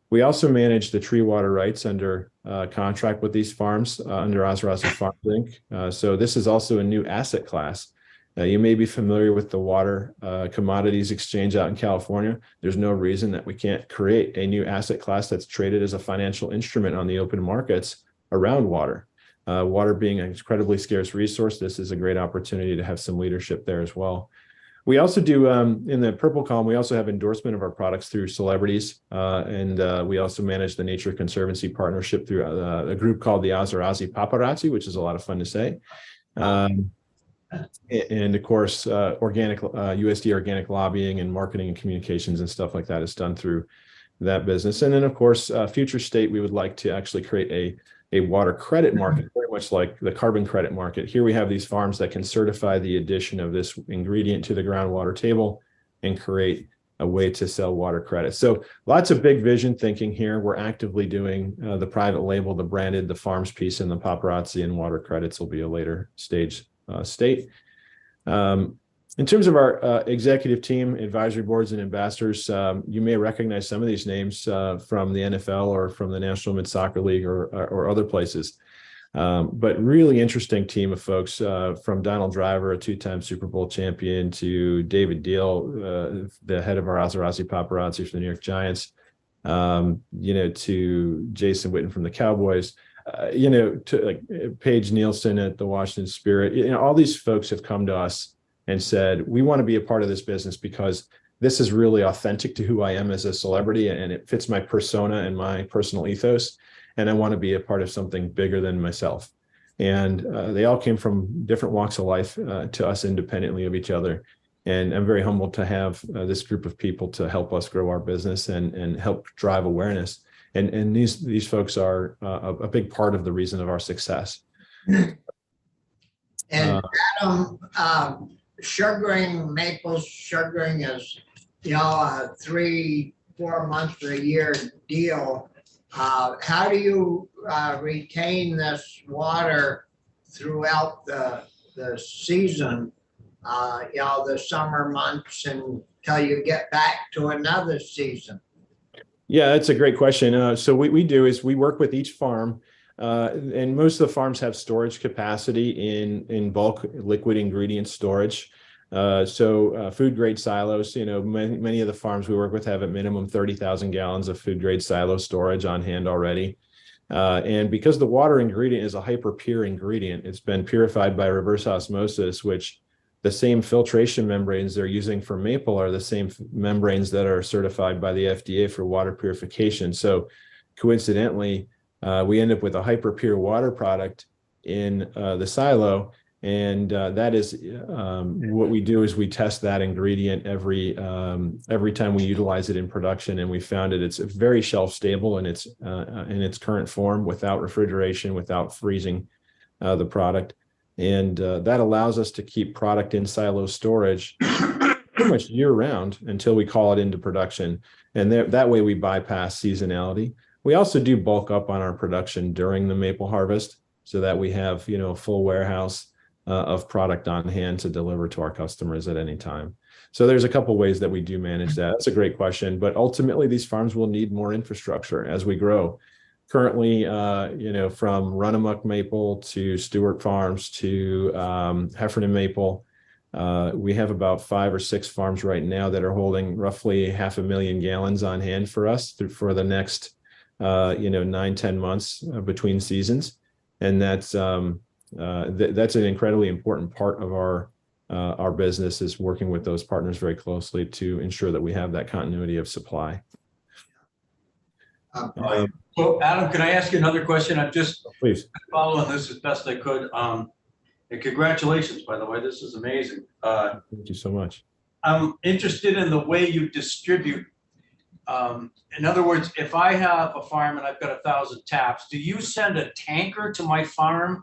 G: We also manage the tree water rights under contract with these farms under Ozarazi Farms Inc. So this is also a new asset class. You may be familiar with the water commodities exchange out in California. There's no reason that we can't create a new asset class that's traded as a financial instrument on the open markets around water. Water being an incredibly scarce resource, this is a great opportunity to have some leadership there as well. We also do, in the purple column, we also have endorsement of our products through celebrities, and we also manage the Nature Conservancy Partnership through a group called the Ozarazi Paparazzi, which is a lot of fun to say. And of course, USD organic lobbying and marketing and communications and stuff like that is done through that business. And then, of course, future state, we would like to actually create a water credit market, very much like the carbon credit market. Here we have these farms that can certify the addition of this ingredient to the groundwater table and create a way to sell water credits. So lots of big vision thinking here. We're actively doing the private label, the branded, the farms piece, and the paparazzi, and water credits will be a later stage state. In terms of our executive team, advisory boards, and ambassadors, you may recognize some of these names from the NFL or from the National Mid Soccer League or other places. But really interesting team of folks, from Donald Driver, a two-time Super Bowl champion, to David Deal, the head of our Ozarazi Paparazzi for the New York Giants, to Jason Witten from the Cowboys, to like Paige Nielsen at the Washington Spirit. All these folks have come to us and said, we want to be a part of this business because this is really authentic to who I am as a celebrity, and it fits my persona and my personal ethos. And I want to be a part of something bigger than myself. And they all came from different walks of life to us independently of each other. And I'm very humbled to have this group of people to help us grow our business and help drive awareness. And these folks are a big part of the reason of our success.
A: And Adam, sugaring is, a 3-4 months or a year deal. How do you retain this water throughout the season, the summer months, until you get back to another season?
G: Yeah, that's a great question. So what we do is we work with each farm And most of the farms have storage capacity in bulk liquid ingredient storage. Food grade silos, many of the farms we work with have a minimum 30,000 gallons of food grade silo storage on hand already. And because the water ingredient is a hyper pure ingredient, it's been purified by reverse osmosis, which the same filtration membranes they're using for maple are the same membranes that are certified by the FDA for water purification. So coincidentally, we end up with a hyper pure water product in the silo. And that is what we do is we test that ingredient every time we utilize it in production, and we found it's very shelf stable in its current form, without refrigeration, without freezing the product, and that allows us to keep product in silo storage pretty much year round until we call it into production, and that way we bypass seasonality. We also do bulk up on our production during the maple harvest, so that we have a full warehouse of product on hand to deliver to our customers at any time. So there's a couple ways that we do manage that. That's a great question, but ultimately these farms will need more infrastructure as we grow. Currently, from Runamuck Maple to Stewart Farms to Heffernan Maple, we have about 5 or 6 farms right now that are holding roughly 500,000 gallons on hand for us for the next 9-10 months between seasons, and that's an incredibly important part of our business, is working with those partners very closely to ensure that we have that continuity of supply.
H: So Adam, can I ask you another question? I'm just
G: Please.
H: following this as best I could. And congratulations, by the way, this is amazing.
G: Thank you so much.
H: I'm interested in the way you distribute. In other words, if I have a farm and I've got 1,000 taps, do you send a tanker to my farm?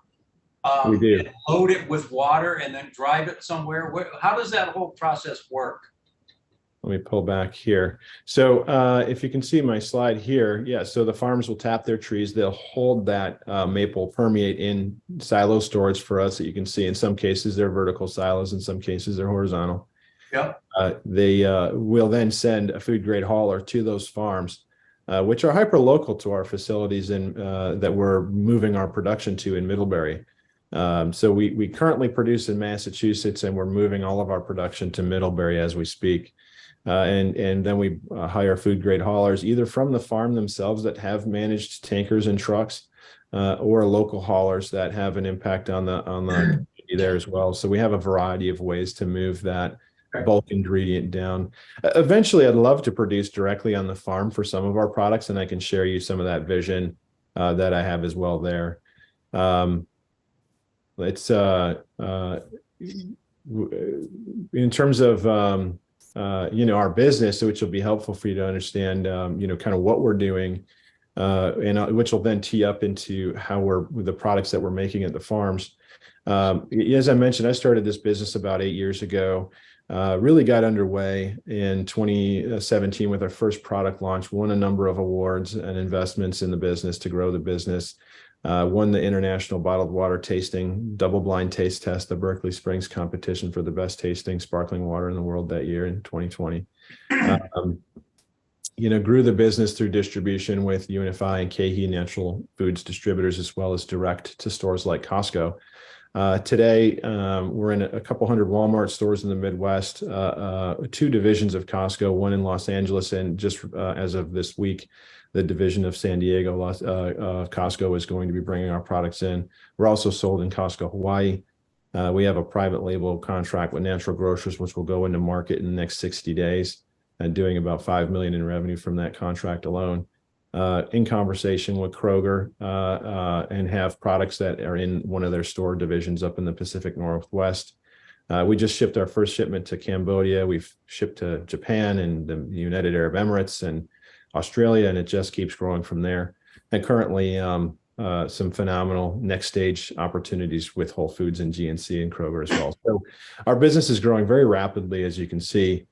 G: We do.
H: And load it with water and then drive it somewhere? How does that whole process work?
G: Let me pull back here. So if you can see my slide here, yeah, so the farmers will tap their trees. They'll hold that maple permeate in silo storage for us that you can see. In some cases, they're vertical silos. In some cases, they're horizontal.
H: Yep.
G: They will then send a food grade hauler to those farms, which are hyper local to our facilities and that we're moving our production to in Middlebury. So we currently produce in Massachusetts, and we're moving all of our production to Middlebury as we speak. And then we hire food grade haulers either from the farm themselves that have managed tankers and trucks, or local haulers that have an impact on the community there as well. So we have a variety of ways to move that bulk ingredient down. Eventually, I'd love to produce directly on the farm for some of our products, and I can share you some of that vision that I have as well there. It's in terms of our business, which will be helpful for you to understand kind of what we're doing, and which will then tee up into how the products that we're making at the farms. As I mentioned, I started this business about 8 years ago. Really got underway in 2017 with our first product launch, won a number of awards and investments in the business to grow the business. Won the International Bottled Water Tasting Double-Blind Taste Test, the Berkeley Springs competition for the best tasting sparkling water in the world that year in 2020. Grew the business through distribution with Unify and KeHE Natural Foods distributors, as well as direct to stores like Costco. Today, we're in a couple hundred Walmart stores in the Midwest, 2 divisions of Costco, one in Los Angeles, and just as of this week, the division of San Diego, Costco is going to be bringing our products in. We're also sold in Costco, Hawaii. We have a private label contract with Natural Grocers, which will go into market in the next 60 days, and doing about $5 million in revenue from that contract alone. In conversation with Kroger, and have products that are in one of their store divisions up in the Pacific Northwest. We just shipped our first shipment to Cambodia. We've shipped to Japan and the United Arab Emirates and Australia, and it just keeps growing from there. And currently, some phenomenal next stage opportunities with Whole Foods and GNC and Kroger as well. So our business is growing very rapidly, as you can see.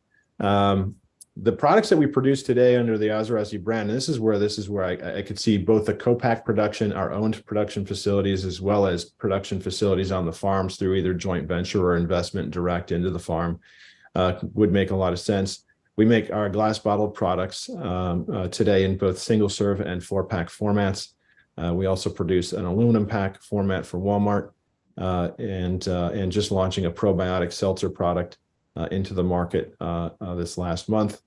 G: The products that we produce today under the Ozarazi brand, and this is where I could see both the co-pack production, our owned production facilities, as well as production facilities on the farms through either joint venture or investment direct into the farm, would make a lot of sense. We make our glass bottled products today in both single serve and 4-pack formats. We also produce an aluminum pack format for Walmart, and just launching a probiotic seltzer product into the market this last month.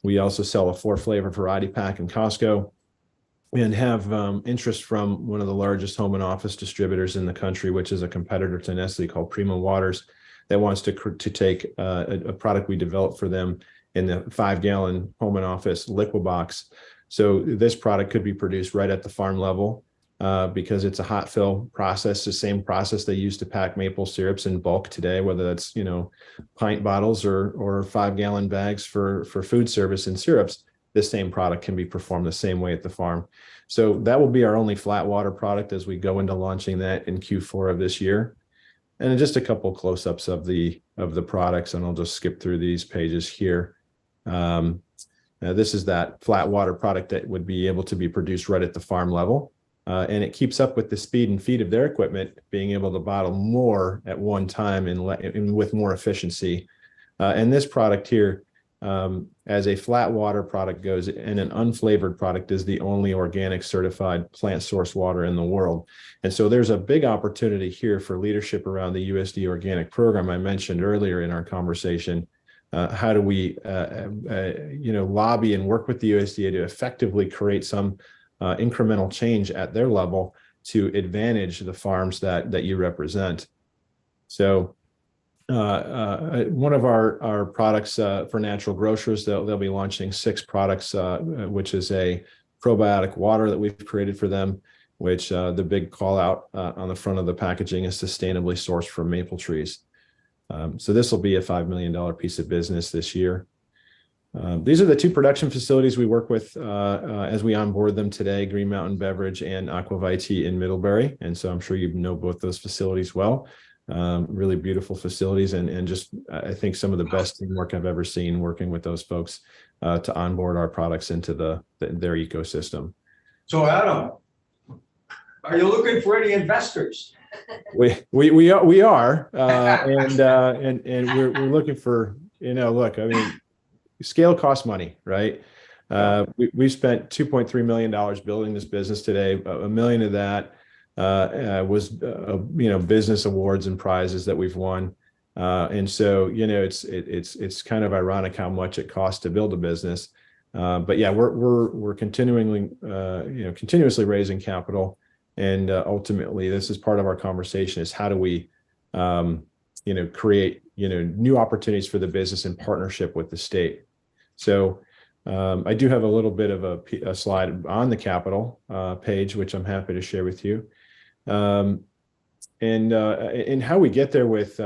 G: We also sell a 4-flavor variety pack in Costco, and have interest from one of the largest home and office distributors in the country, which is a competitor to Nestle, called Primo Waters, that wants to take a product we developed for them in the 5-gallon home and office Liquibox. So this product could be produced right at the farm level, because it's a hot fill process, the same process they use to pack maple syrups in bulk today, whether that's, pint bottles or 5-gallon bags for food service and syrups. This same product can be performed the same way at the farm. So that will be our only flat water product as we go into launching that in Q4 of this year. And just a couple close-ups of the products, and I'll just skip through these pages here. This is that flat water product that would be able to be produced right at the farm level. And it keeps up with the speed and feed of their equipment, being able to bottle more at one time and with more efficiency. And this product here, as a flat water product goes, and an unflavored product, is the only organic certified plant source water in the world. And so there's a big opportunity here for leadership around the USDA organic program I mentioned earlier in our conversation. How do we, lobby and work with the USDA to effectively create some incremental change at their level to advantage the farms that you represent? So one of our products for natural grocers, they'll be launching 6 products, which is a probiotic water that we've created for them, which the big call out on the front of the packaging is sustainably sourced from maple trees. So this will be a $5 million piece of business this year. These are the 2 production facilities we work with as we onboard them today: Green Mountain Beverage and Aquavite in Middlebury. And so I'm sure you know both those facilities well. Really beautiful facilities, and just, I think, some of the best teamwork I've ever seen working with those folks to onboard our products into their ecosystem.
H: So Adam, are you looking for any investors?
G: We are, and we're looking for, look, I mean, scale costs money, right? We spent $2.3 million building this business today. $1 million of that was business awards and prizes that we've won, and so it's kind of ironic how much it costs to build a business, but yeah, we're continuously raising capital, and ultimately this is part of our conversation: is how do we create new opportunities for the business in partnership with the state. So I do have a little bit of a slide on the capital page, which I'm happy to share with you. And how we get there with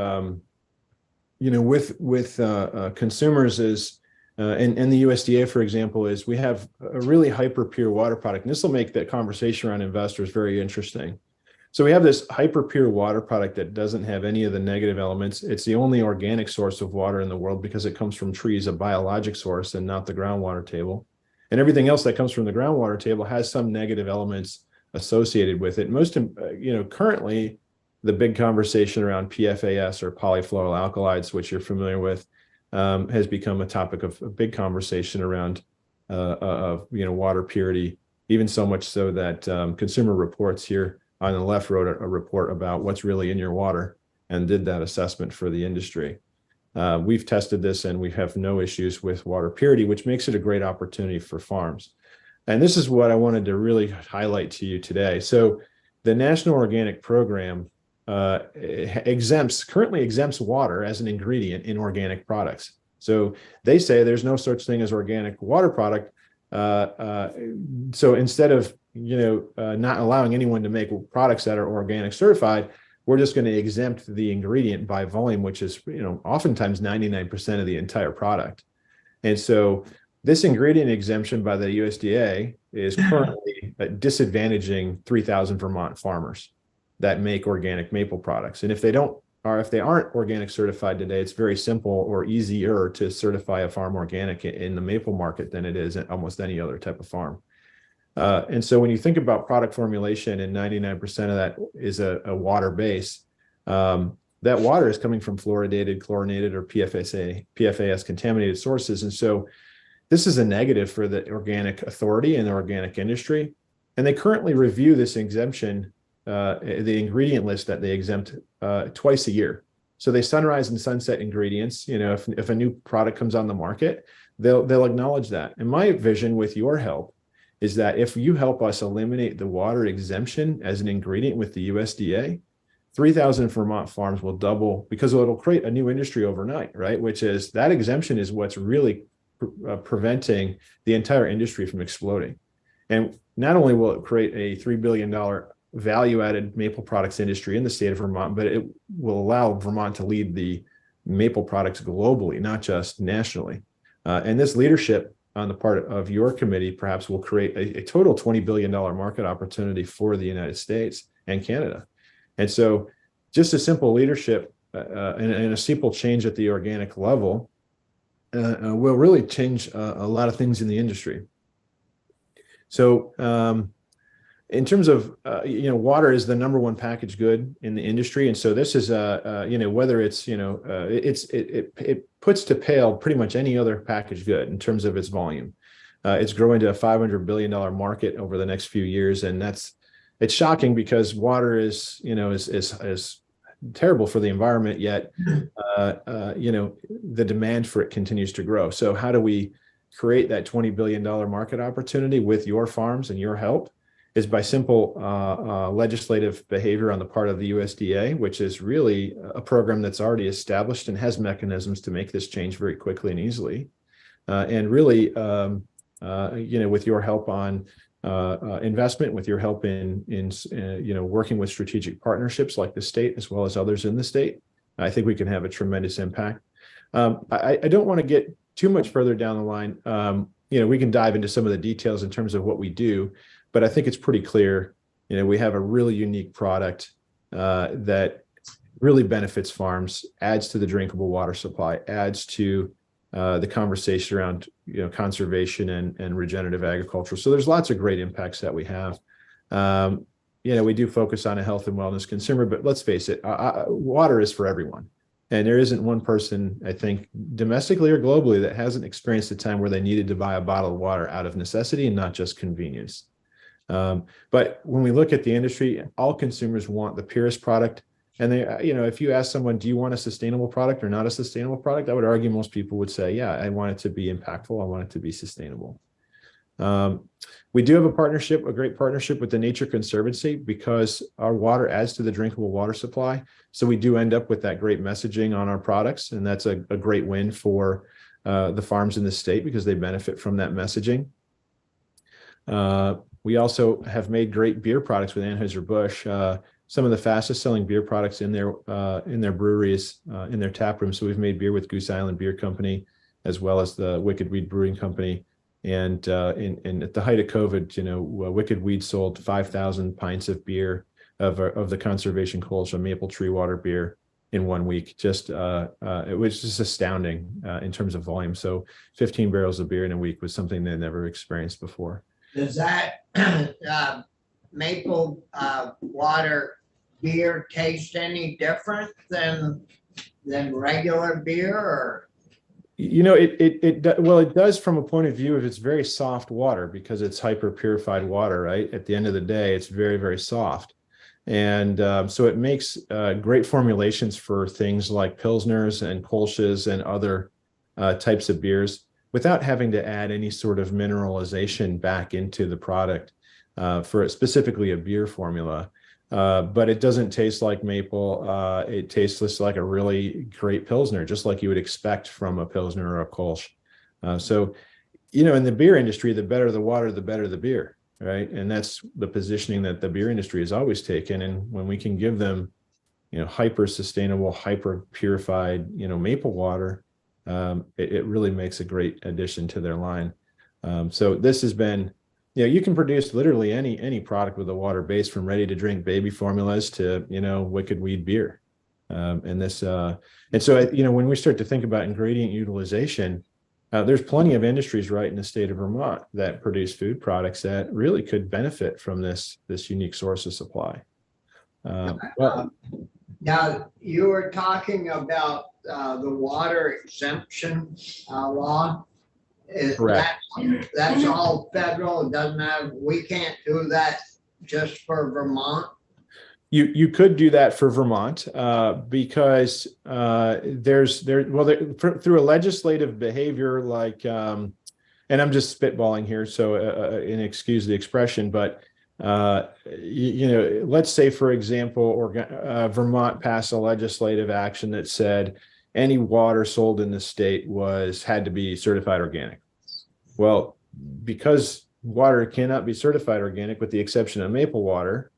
G: consumers is, and the USDA, for example, is we have a really hyper pure water product. And this will make the conversation around investors very interesting. So we have this hyper pure water product that doesn't have any of the negative elements. It's the only organic source of water in the world because it comes from trees, a biologic source, and not the groundwater table. And everything else that comes from the groundwater table has some negative elements associated with it. Most, currently, the big conversation around PFAS, or polyfluoroalkylates, which you're familiar with, has become a topic of a big conversation around water purity, even so much so that Consumer Reports here on the left wrote a report about what's really in your water and did that assessment for the industry. We've tested this and we have no issues with water purity, which makes it a great opportunity for farms. And this is what I wanted to really highlight to you today. So the National Organic Program currently exempts water as an ingredient in organic products. So they say there's no such thing as organic water product. So instead of not allowing anyone to make products that are organic certified, we're just going to exempt the ingredient by volume, which is oftentimes 99% of the entire product. And so this ingredient exemption by the USDA is currently disadvantaging 3,000 Vermont farmers that make organic maple products. And if they aren't organic certified today, it's very simple or easier to certify a farm organic in the maple market than it is in almost any other type of farm. And so when you think about product formulation, and 99% of that is a water base, that water is coming from fluoridated, chlorinated, or PFAS contaminated sources. And so this is a negative for the organic authority and the organic industry. And they currently review this exemption, the ingredient list that they exempt twice a year. So they sunrise and sunset ingredients. You know, if a new product comes on the market, they'll acknowledge that. And my vision with your help is that if you help us eliminate the water exemption as an ingredient with the USDA, 3,000 Vermont farms will double, because it'll create a new industry overnight, right? Which is, that exemption is what's really preventing the entire industry from exploding. And not only will it create a $3 billion value-added maple products industry in the state of Vermont, but it will allow Vermont to lead the maple products globally, not just nationally. And this leadership on the part of your committee perhaps will create a total $20 billion market opportunity for the United States and Canada. And so just a simple leadership and a simple change at the organic level will really change a lot of things in the industry. So in terms of, water is the #1 packaged good in the industry. And so this is, whether it's, it puts to pale pretty much any other packaged good in terms of its volume. It's growing to a $500 billion market over the next few years. And it's shocking because water is terrible for the environment, yet, the demand for it continues to grow. So how do we create that $20 billion market opportunity with your farms and your help? Is by simple legislative behavior on the part of the USDA, which is really a program that's already established and has mechanisms to make this change very quickly and easily. And really, with your help on investment, with your help in working with strategic partnerships like the state as well as others in the state, I think we can have a tremendous impact. I don't want to get too much further down the line. We can dive into some of the details in terms of what we do, but I think it's pretty clear, we have a really unique product that really benefits farms, adds to the drinkable water supply, adds to the conversation around, conservation and regenerative agriculture. So there's lots of great impacts that we have. We do focus on a health and wellness consumer, but let's face it, water is for everyone. And there isn't one person, I think, domestically or globally, that hasn't experienced a time where they needed to buy a bottle of water out of necessity and not just convenience. But when we look at the industry, all consumers want the purest product. And they, if you ask someone, do you want a sustainable product or not a sustainable product? I would argue most people would say, yeah, I want it to be impactful. I want it to be sustainable. We do have a great partnership with the Nature Conservancy, because our water adds to the drinkable water supply. So we do end up with that great messaging on our products. And that's a great win for the farms in the state, because they benefit from that messaging. We also have made great beer products with Anheuser-Busch. Some of the fastest selling beer products in their breweries, in their tap room. So we've made beer with Goose Island Beer Company, as well as the Wicked Weed Brewing Company. And at the height of COVID, Wicked Weed sold 5,000 pints of beer of the Conservation Kolsch Maple Tree Water beer in 1 week. It was just astounding in terms of volume. So 15 barrels of beer in a week was something they never experienced before.
A: Does that maple water beer taste any different than regular beer, or?
G: It does from a point of view of it's very soft water, because it's hyper purified water, right? At the end of the day, it's very, very soft. And so it makes great formulations for things like Pilsners and Kolsch's and other types of beers, without having to add any sort of mineralization back into the product for specifically a beer formula. But it doesn't taste like maple. It tastes just like a really great Pilsner, just like you would expect from a Pilsner or a Kolsch. So, in the beer industry, the better the water, the better the beer, right? And that's the positioning that the beer industry has always taken. And when we can give them, hyper sustainable, hyper purified, maple water, it really makes a great addition to their line. So this has been, you can produce literally any product with a water base, from ready to drink baby formulas to, Wicked Weed beer. And so, when we start to think about ingredient utilization, there's plenty of industries right in the state of Vermont that produce food products that really could benefit from this unique source of supply.
A: Now, you were talking about the water exemption law.
G: Correct.
A: That's all federal, doesn't have, we can't do that just for Vermont?
G: You could do that for Vermont because through a legislative behavior like, and I'm just spitballing here, so and excuse the expression, but let's say, for example, Vermont passed a legislative action that said any water sold in the state had to be certified organic. Well, because water cannot be certified organic with the exception of maple water,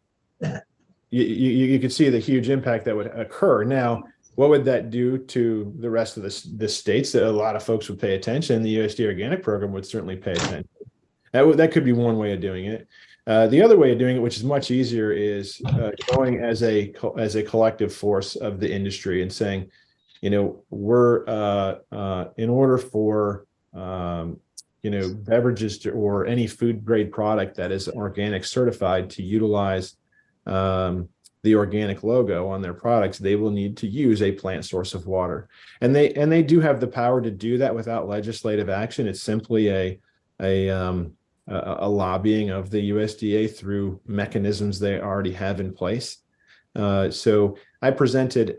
G: you could see the huge impact that would occur. Now, what would that do to the rest of the states? That a lot of folks would pay attention. The USDA organic program would certainly pay attention. That could be one way of doing it. The other way of doing it, which is much easier, is going as a collective force of the industry and saying, we're in order for beverages or any food grade product that is organic certified to utilize the organic logo on their products, they will need to use a plant source of water, and they do have the power to do that without legislative action. It's simply a lobbying of the USDA through mechanisms they already have in place. So I presented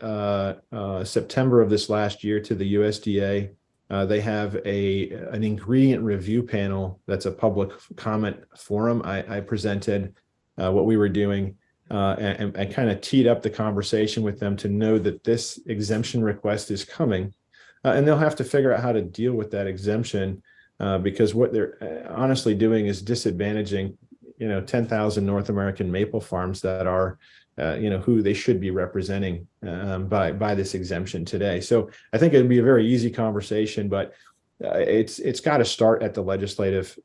G: September of this last year to the USDA. They have an ingredient review panel that's a public comment forum. I presented what we were doing and I kind of teed up the conversation with them to know that this exemption request is coming, and they'll have to figure out how to deal with that exemption because what they're honestly doing is disadvantaging 10,000 North American maple farms that are who they should be representing by this exemption today. So I think it'd be a very easy conversation, but it's got to start at the legislative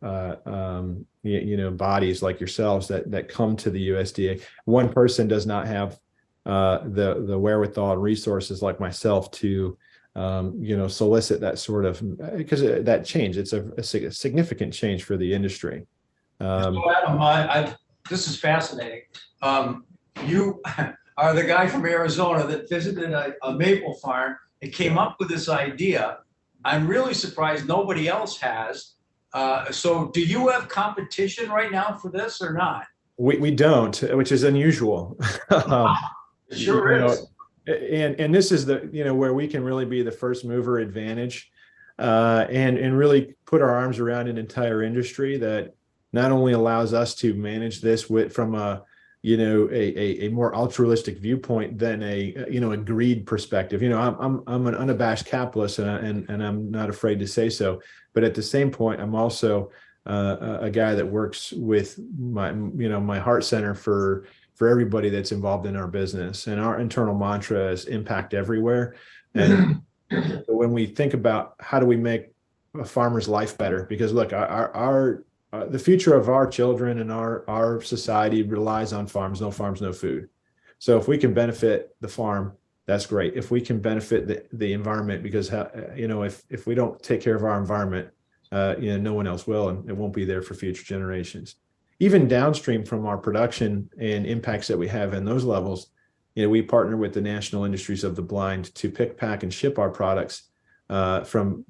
G: bodies like yourselves that come to the USDA. One person does not have the wherewithal and resources like myself to solicit that sort of, because that change, it's a significant change for the industry.
H: So Adam, this is fascinating. You are the guy from Arizona that visited a maple farm and came up with this idea. I'm really surprised nobody else has. So do you have competition right now for this or not?
G: We don't, which is unusual.
H: It sure is.
G: And this is where we can really be the first mover advantage and really put our arms around an entire industry that not only allows us to manage this from a more altruistic viewpoint than a greed perspective. I'm an unabashed capitalist and I'm not afraid to say so. But at the same point, I'm also a guy that works with my heart center for everybody that's involved in our business. And our internal mantra is impact everywhere. And when we think about how do we make a farmer's life better, because look, the future of our children and our society relies on farms. No farms, no food. So if we can benefit the farm, that's great. If we can benefit the environment, because if we don't take care of our environment, no one else will, and it won't be there for future generations. Even downstream from our production and impacts that we have in those levels, we partner with the National Industries of the Blind to pick, pack, and ship our products from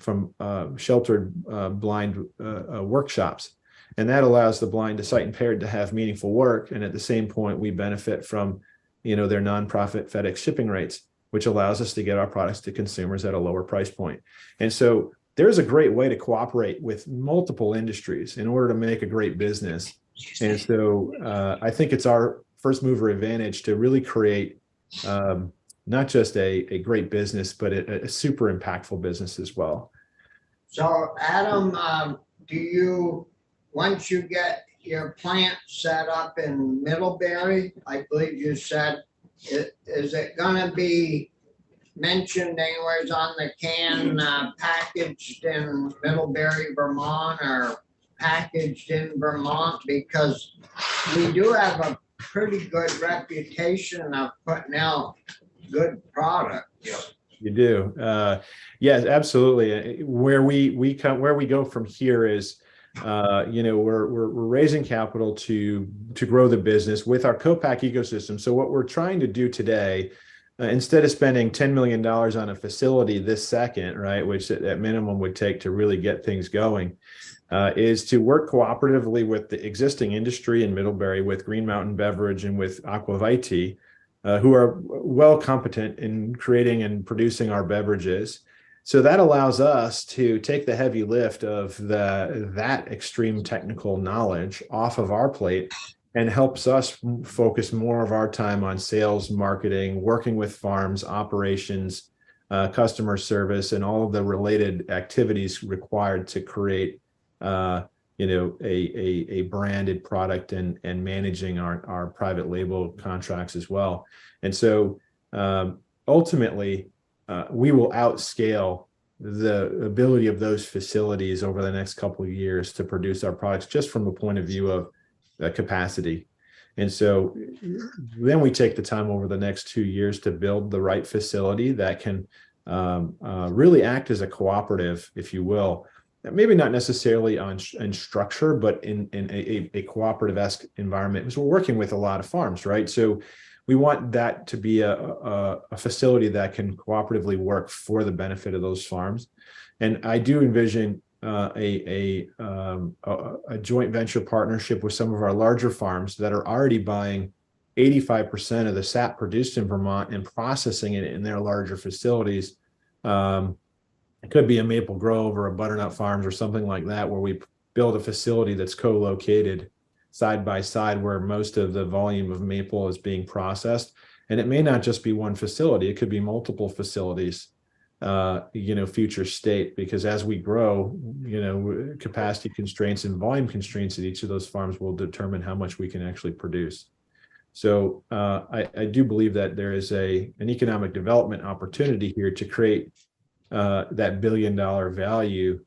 G: sheltered blind workshops. And that allows the blind to sight impaired to have meaningful work. And at the same point, we benefit from, their nonprofit FedEx shipping rates, which allows us to get our products to consumers at a lower price point. And so there's a great way to cooperate with multiple industries in order to make a great business. And so I think it's our first mover advantage to really create not just a great business, but a super impactful business as well.
A: So Adam, once you get your plant set up in Middlebury, I believe you said, is it gonna be mentioned anywhere on the can, packaged in Middlebury, Vermont, or packaged in Vermont? Because we do have a pretty good reputation of putting out good products.
G: You do. Yes, absolutely. Where we go from here is, we're raising capital to grow the business with our co-pack ecosystem. So what we're trying to do today instead of spending $10 million on a facility this second, right, which at minimum would take to really get things going, is to work cooperatively with the existing industry in Middlebury, with Green Mountain Beverage and with Aquavite, who are well competent in creating and producing our beverages. So that allows us to take the heavy lift of that extreme technical knowledge off of our plate and helps us focus more of our time on sales, marketing, working with farms, operations, customer service, and all of the related activities required to create a branded product and managing our private label contracts as well. And so ultimately, we will outscale the ability of those facilities over the next couple of years to produce our products just from a point of view of capacity. And so then we take the time over the next 2 years to build the right facility that can really act as a cooperative, if you will, maybe not necessarily in structure, but in a cooperative-esque environment, because we're working with a lot of farms, right? So we want that to be a facility that can cooperatively work for the benefit of those farms. And I do envision a joint venture partnership with some of our larger farms that are already buying 85% of the sap produced in Vermont and processing it in their larger facilities. It could be a Maple Grove or a Butternut Farms or something like that, where we build a facility that's co-located side by side where most of the volume of maple is being processed. And it may not just be one facility, it could be multiple facilities, future state, because as we grow, capacity constraints and volume constraints at each of those farms will determine how much we can actually produce. So I do believe that there is an economic development opportunity here to create that $1 billion value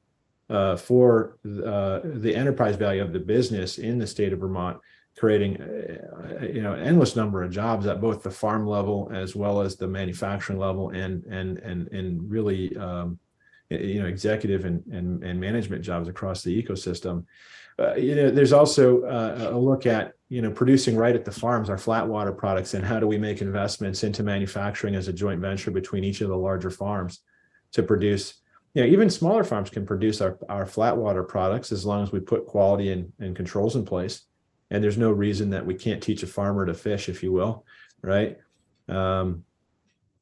G: for the enterprise value of the business in the state of Vermont, creating an endless number of jobs at both the farm level as well as the manufacturing level, and really executive and management jobs across the ecosystem. There's also a look at producing right at the farms our flat water products, and how do we make investments into manufacturing as a joint venture between each of the larger farms to produce. Even smaller farms can produce our flat water products as long as we put quality and controls in place. And there's no reason that we can't teach a farmer to fish, if you will, right? And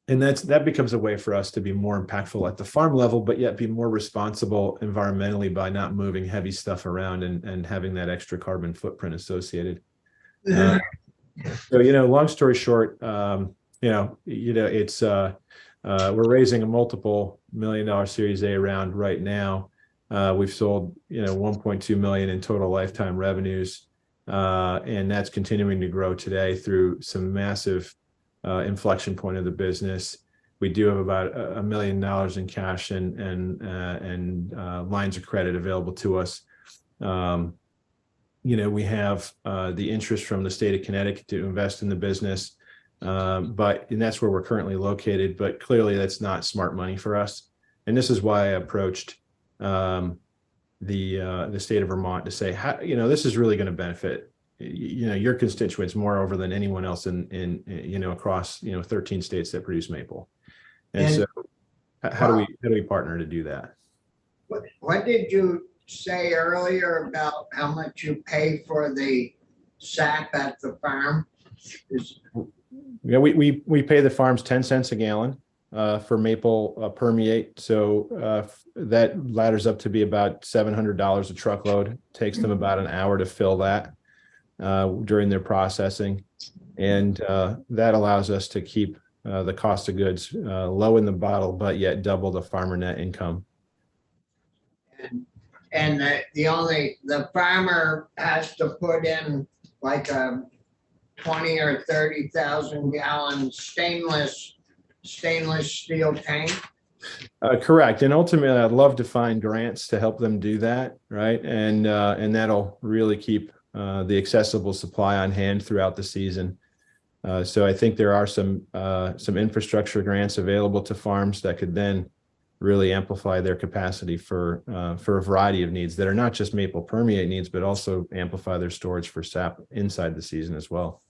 G: that becomes a way for us to be more impactful at the farm level, but yet be more responsible environmentally by not moving heavy stuff around and having that extra carbon footprint associated. So, long story short, it's we're raising a multiple $1 million Series A round right now. We've sold, $1.2 million in total lifetime revenues. And that's continuing to grow today through some massive inflection point of the business. We do have about $1 million in cash and lines of credit available to us. We have the interest from the state of Connecticut to invest in the business, and that's where we're currently located. But clearly, that's not smart money for us. And this is why I approached the state of Vermont to say, this is really going to benefit your constituents moreover than anyone else in across 13 states that produce maple. And so how do we partner to do that?
A: What did you say earlier about how much you pay for the sap at the farm?
G: We pay the farms 10 cents a gallon for maple permeate. So that ladders up to be about $700 a truckload. Takes them about an hour to fill that during their processing. And that allows us to keep the cost of goods low in the bottle, but yet double the farmer net income.
A: And the farmer has to put in like a 20 or 30,000 gallon stainless steel tank.
G: Correct. And ultimately, I'd love to find grants to help them do that, right? And that'll really keep the accessible supply on hand throughout the season. So I think there are some infrastructure grants available to farms that could then really amplify their capacity for a variety of needs that are not just maple permeate needs, but also amplify their storage for sap inside the season as well.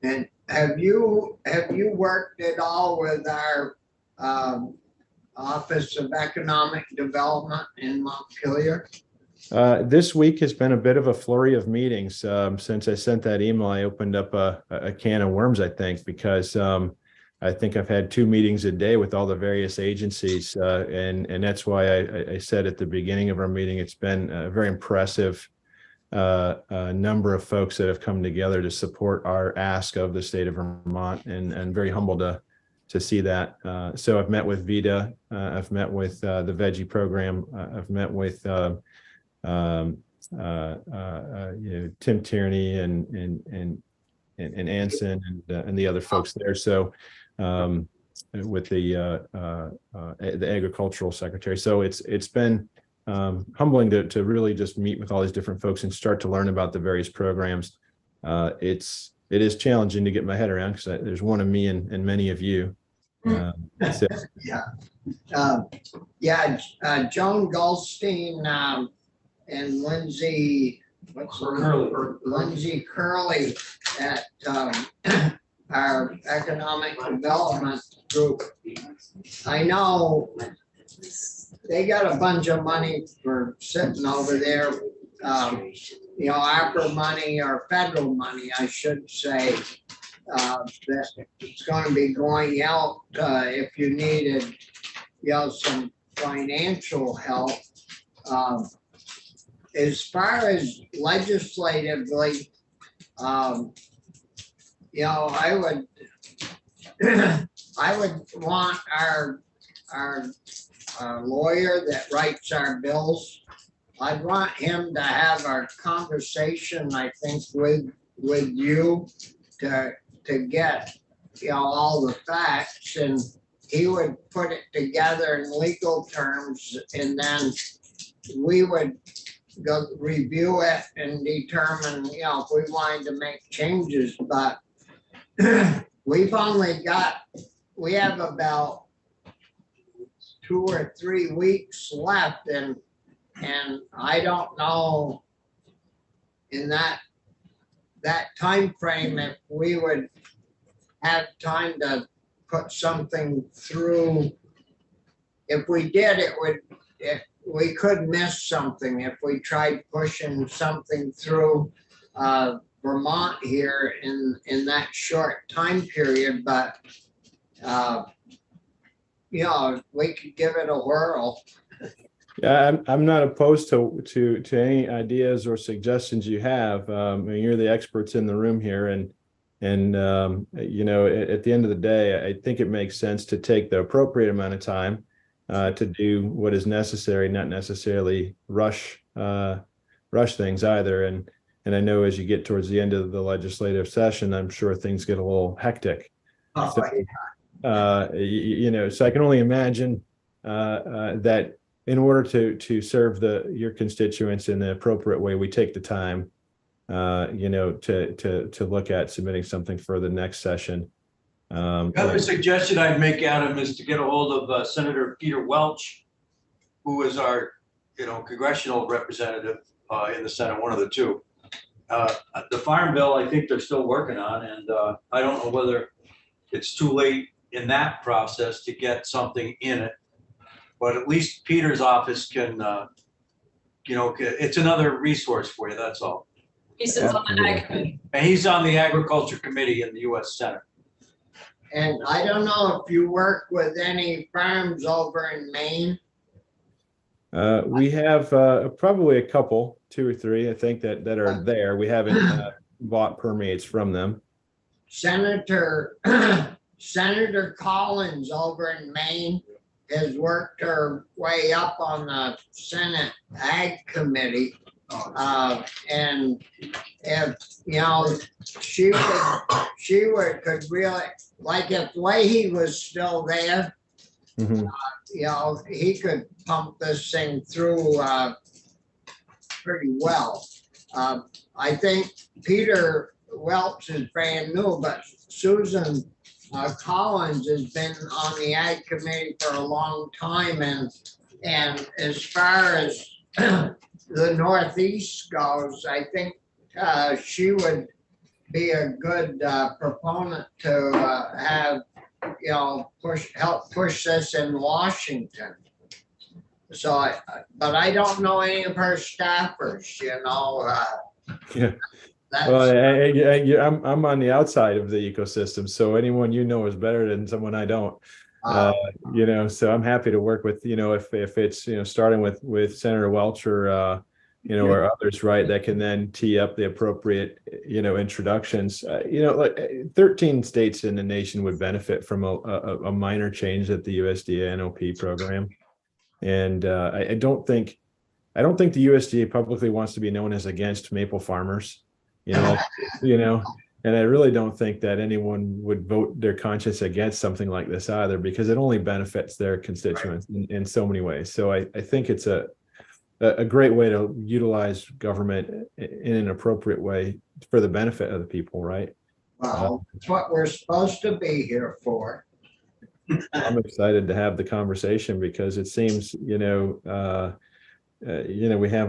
A: And have you worked at all with our Office of Economic Development in Montpelier?
G: This week has been a bit of a flurry of meetings. Since I sent that email, I opened up a can of worms, I think, because I think I've had 2 meetings a day with all the various agencies. And that's why I said at the beginning of our meeting, it's been a very impressive number of folks that have come together to support our ask of the state of Vermont, and very humbled to see that. So I've met with VITA, I've met with the Veggie Program, I've met with Tim Tierney and Anson and the other folks there. So with the agricultural secretary. So it's been humbling to really just meet with all these different folks and start to learn about the various programs. It is challenging to get my head around because there's one of me and many of you. So.
A: Joan Goldstein and Lindsay, Lindsay Curley at our economic development group. I know they got a bunch of money for sitting over there, ARPA money or federal money, I should say, that it's going to be going out if you needed, some financial help. As far as legislatively, I would I would want our lawyer that writes our bills, I'd want him to have a conversation, I think, with you to get, all the facts, and he would put it together in legal terms, and then we would go review it and determine, if we wanted to make changes, but we have about 2 or 3 weeks left, and I don't know in that time frame if we would have time to put something through. If we did, we could miss something if we tried pushing something through Vermont here in that short time period, but we could give it a whirl.
G: Yeah, I'm not opposed to any ideas or suggestions you have. You're the experts in the room here, and at the end of the day, I think it makes sense to take the appropriate amount of time to do what is necessary, not necessarily rush things either. And I know as you get towards the end of the legislative session, I'm sure things get a little hectic.
A: Oh,
G: So, so I can only imagine that in order to serve your constituents in the appropriate way, we take the time, to look at submitting something for the next session.
H: Another suggestion I'd make, Adam, is to get a hold of Senator Peter Welch, who is our, congressional representative in the Senate, one of the two. The farm bill, I think they're still working on, and I don't know whether it's too late in that process to get something in it. But at least Peter's office can, it's another resource for you, that's all.
B: He sits on the ag committee.
H: And he's on the agriculture committee in the US Senate.
A: And I don't know if you work with any farms over in Maine.
G: We have probably a couple, 2 or 3, I think, that are there. We haven't bought permeates from them.
A: Senator Collins over in Maine has worked her way up on the Senate Ag Committee. And if, she could really, like if Leahy was still there,
G: Mm-hmm.
A: He could pump this thing through pretty well. I think Peter Welch is brand new, but Susan Collins has been on the Ag Committee for a long time, and as far as the Northeast goes, I think she would be a good proponent to have, help push this in Washington. So, but I don't know any of her staffers,
G: Yeah.
A: That's,
G: Well, I'm on the outside of the ecosystem, so anyone you know is better than someone I don't. So I'm happy to work with, if it's, starting with Senator Welch or, or others, right, that can then tee up the appropriate, introductions. 13 states in the nation would benefit from a minor change at the USDA NOP program. And I don't think the USDA publicly wants to be known as against maple farmers, and I really don't think that anyone would vote their conscience against something like this either, because it only benefits their constituents in so many ways. So I think it's a great way to utilize government in an appropriate way for the benefit of the people, right?
A: well, it's what we're supposed to be here for.
G: I'm excited to have the conversation because it seems, we have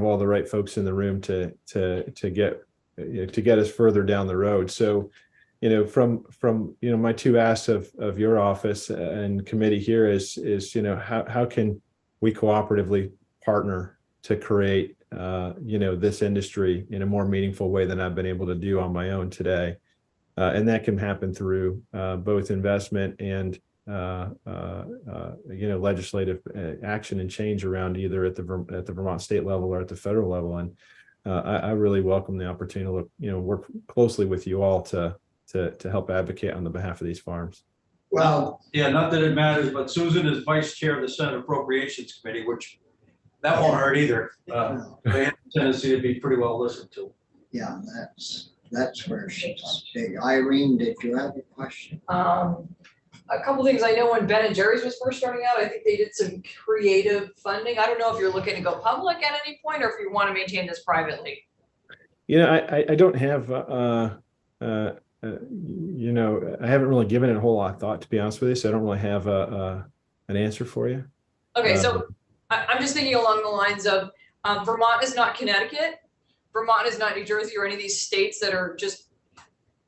G: all the right folks in the room to get us further down the road. So, from my two asks of your office and committee here is how can we cooperatively partner to create this industry in a more meaningful way than I've been able to do on my own today, and that can happen through both investment and legislative action and change around either at the Vermont state level or at the federal level. And I really welcome the opportunity to work closely with you all to help advocate on the behalf of these farms.
A: Well,
H: Yeah, not that it matters, but Susan is vice chair of the Senate Appropriations Committee, which that won't hurt either. They have a tendency to be pretty well listened to.
A: yeah, that's where she's big. Irene, did you have a question?
B: A couple things. I know when Ben and Jerry's was first starting out, I think they did some creative funding. I don't know if you're looking to go public at any point or if you want to maintain this privately.
G: I don't have, I haven't really given it a whole lot of thought, to be honest with you. So I don't really have an answer for you.
B: Okay, so I'm just thinking along the lines of Vermont is not Connecticut. Vermont is not New Jersey or any of these states that are just,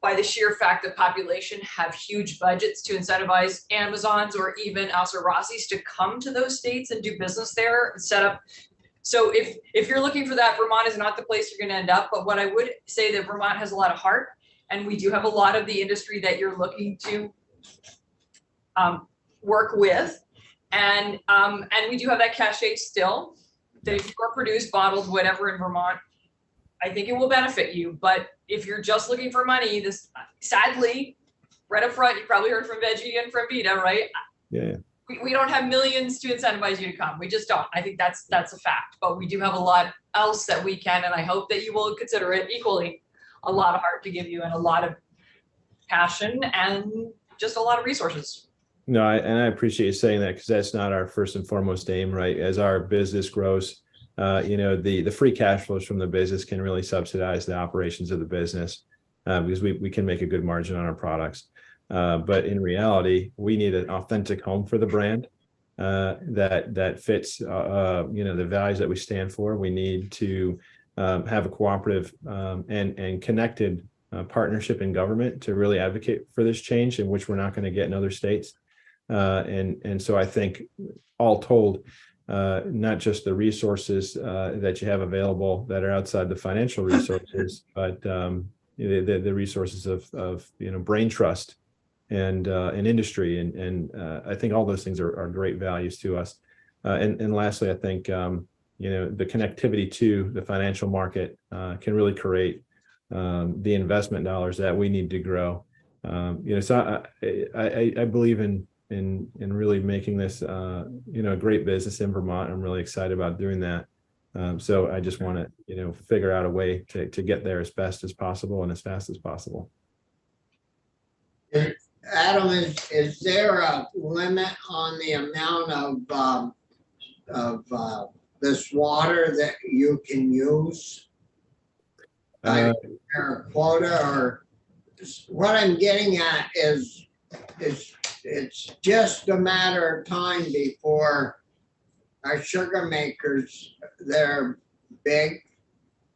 B: by the sheer fact of population, have huge budgets to incentivize Amazons or even Alcer Rossi's to come to those states and do business there and set up. So if you're looking for that, Vermont is not the place you're going to end up. But what I would say that Vermont has a lot of heart, and we do have a lot of the industry that you're looking to work with, and we do have that cachet still. That if you are produced, bottled, whatever in Vermont, I think it will benefit you. But if you're just looking for money, this sadly, right up front, you probably heard from Veggie and from Vita, right?
G: Yeah.
B: We don't have millions to incentivize you to come. We just don't. I think that's a fact. But we do have a lot else that we can, and I hope that you will consider it equally a lot of heart to give you and a lot of passion and just a lot of resources.
G: No, I appreciate you saying that, because that's not our first and foremost aim, right? As our business grows, the free cash flows from the business can really subsidize the operations of the business, because we can make a good margin on our products. But in reality, we need an authentic home for the brand that fits, the values that we stand for. We need to have a cooperative and connected partnership in government to really advocate for this change, in which we're not going to get in other states. And so I think, all told, not just the resources that you have available that are outside the financial resources, but the resources of brain trust and industry, and I think all those things are great values to us. And lastly, I think the connectivity to the financial market can really create the investment dollars that we need to grow. So I believe in really making this a great business in Vermont. I'm really excited about doing that. So I just want to figure out a way to get there as best as possible and as fast as possible.
A: Adam, is there a limit on the amount of this water that you can use? Or a quota, or what I'm getting at is it's just a matter of time before our sugar makers, they're big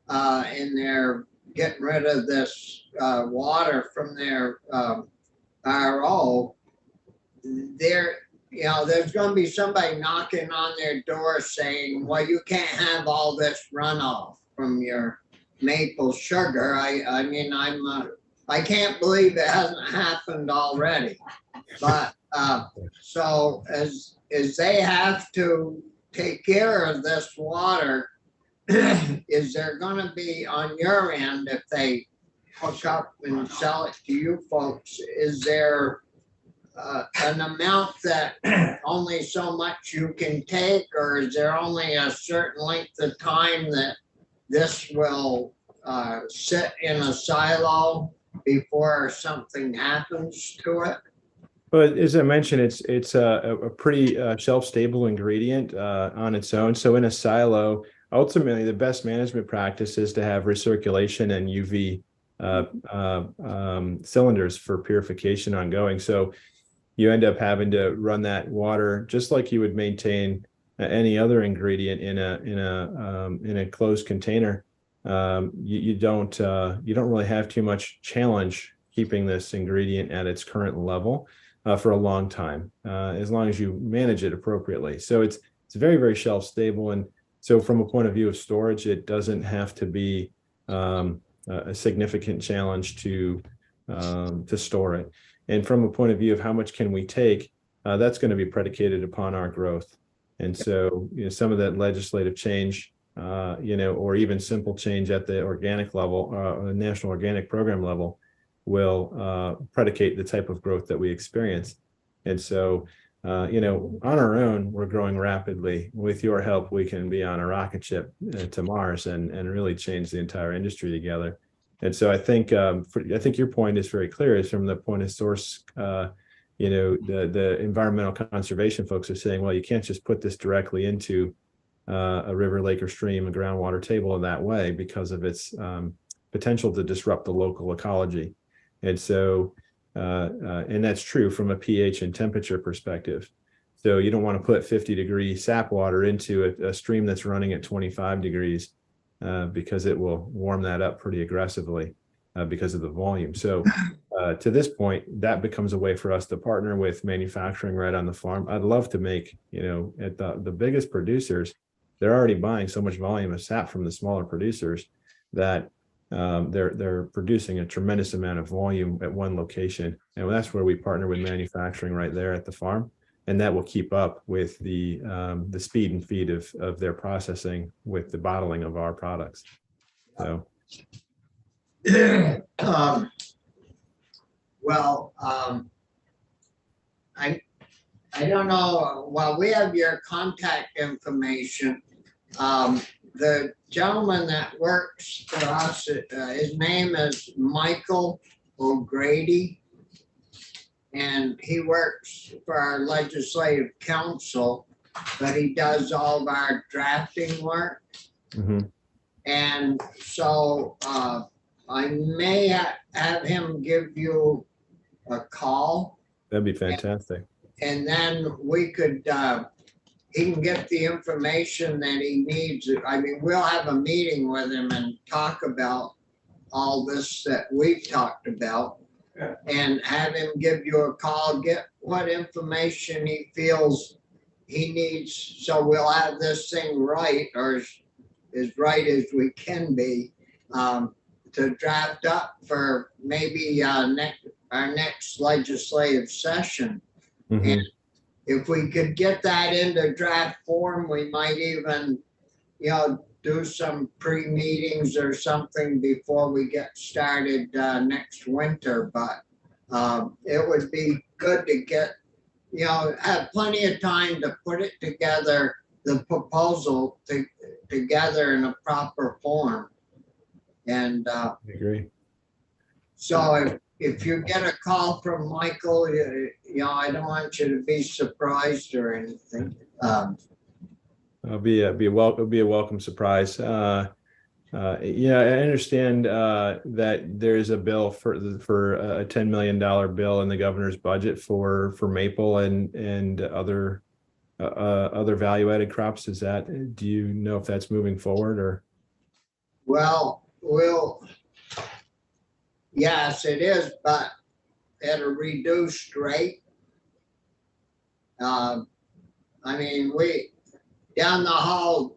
A: and they're getting rid of this water from their RO, there's gonna be somebody knocking on their door saying, well, you can't have all this runoff from your maple sugar. I mean, I can't believe it hasn't happened already. But so as they have to take care of this water, is there gonna be on your end, if they hook up and sell it to you folks, is there an amount that only so much you can take, or is there only a certain length of time that this will sit in a silo before something happens to it?
G: But as I mentioned, it's a pretty shelf-stable ingredient on its own. So in a silo, ultimately, the best management practice is to have recirculation and UV cylinders for purification ongoing. So you end up having to run that water just like you would maintain any other ingredient in a closed container. You don't really have too much challenge keeping this ingredient at its current level for a long time, as long as you manage it appropriately. So it's very, very shelf stable, and so from a point of view of storage, it doesn't have to be a significant challenge to store it. And from a point of view of how much can we take, that's going to be predicated upon our growth. And so, some of that legislative change, or even simple change at the organic level, National Organic Program level, will predicate the type of growth that we experience. And so, on our own, we're growing rapidly. With your help, we can be on a rocket ship to Mars and really change the entire industry together. And so I think your point is very clear. Is from the point of source, the environmental conservation folks are saying, well, you can't just put this directly into a river, lake, or stream, a groundwater table in that way because of its potential to disrupt the local ecology. And so, and that's true from a pH and temperature perspective. So you don't want to put 50-degree sap water into a stream that's running at 25 degrees. Because it will warm that up pretty aggressively because of the volume. So to this point, that becomes a way for us to partner with manufacturing right on the farm. I'd love to make, at the biggest producers, they're already buying so much volume of sap from the smaller producers that they're producing a tremendous amount of volume at one location. And that's where we partner with manufacturing right there at the farm. And that will keep up with the speed and feed of their processing with the bottling of our products. So,
A: I don't know. Well, we have your contact information. The gentleman that works for us, his name is Michael O'Grady. And he works for our legislative council, but he does all of our drafting work.
G: mm-hmm.
A: And so I may have him give you a call.
G: That'd be fantastic.
A: And then we could, he can get the information that he needs. I mean, we'll have a meeting with him and talk about all this that we've talked about. Yeah. And have him give you a call, get what information he feels he needs, so we'll have this thing right, or as right as we can be, to draft up for maybe our next legislative session.
G: Mm-hmm.
A: And if we could get that into draft form, we might even, do some pre-meetings or something before we get started next winter. But it would be good to get, have plenty of time to put it together, the proposal together in a proper form. And
G: I agree.
A: So if you get a call from Michael, I don't want you to be surprised or anything.
G: It'll be a welcome surprise. I understand that there's a bill for a $10 million bill in the governor's budget for maple and other value-added crops. Do you know if that's moving forward or?
A: Well, Yes, it is, but at a reduced rate. I mean, down the hall,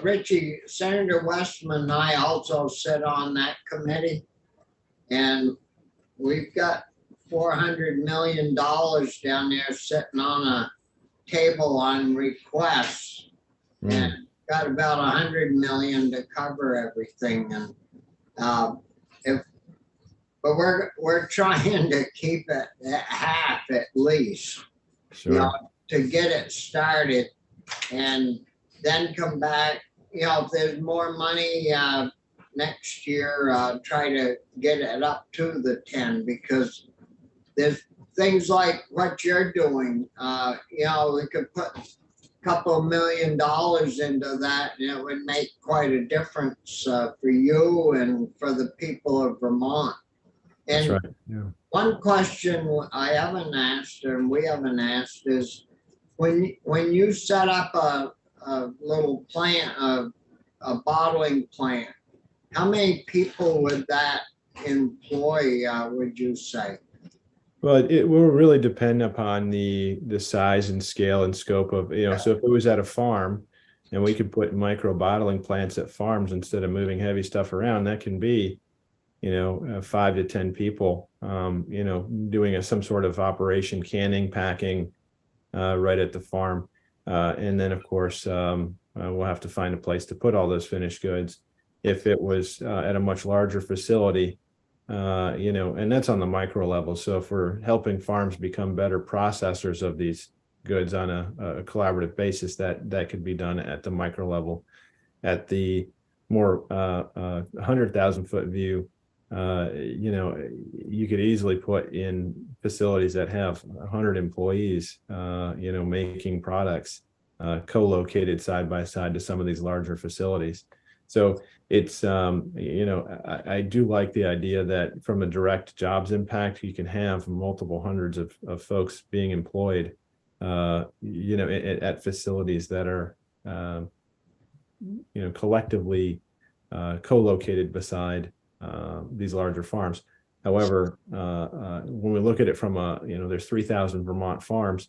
A: Richie, Senator Westman and I also sit on that committee. And we've got $400 million down there sitting on a table on requests. And got about 100 million to cover everything. And but we're trying to keep it at half at least.
G: Sure.
A: You know, to get it started and then come back, you know, if there's more money next year, try to get it up to the 10, because there's things like what you're doing. You know, we could put a couple $1 million into that, and it would make quite a difference for you and for the people of Vermont.
G: That's
A: And
G: right. Yeah.
A: one question I haven't asked, and we haven't asked, is when you set up a little plant, a bottling plant, how many people would that employ, would you say?
G: Well, it will really depend upon the size and scale and scope of, you know, so if it was at a farm and we could put micro bottling plants at farms instead of moving heavy stuff around, that can be, you know, 5 to 10 people, you know, doing some sort of operation, canning, packing, right at the farm. And then, of course, we'll have to find a place to put all those finished goods. If it was at a much larger facility, you know, and that's on the micro level. So if we're helping farms become better processors of these goods on a collaborative basis, that could be done at the micro level. At the more 100,000 foot view, you know, you could easily put in facilities that have 100 employees, you know, making products co-located side by side to some of these larger facilities. So it's, you know, I do like the idea that from a direct jobs impact, you can have multiple hundreds of folks being employed, you know, at facilities that are, you know, collectively co-located beside these larger farms. However, when we look at it from you know, there's 3,000 Vermont farms.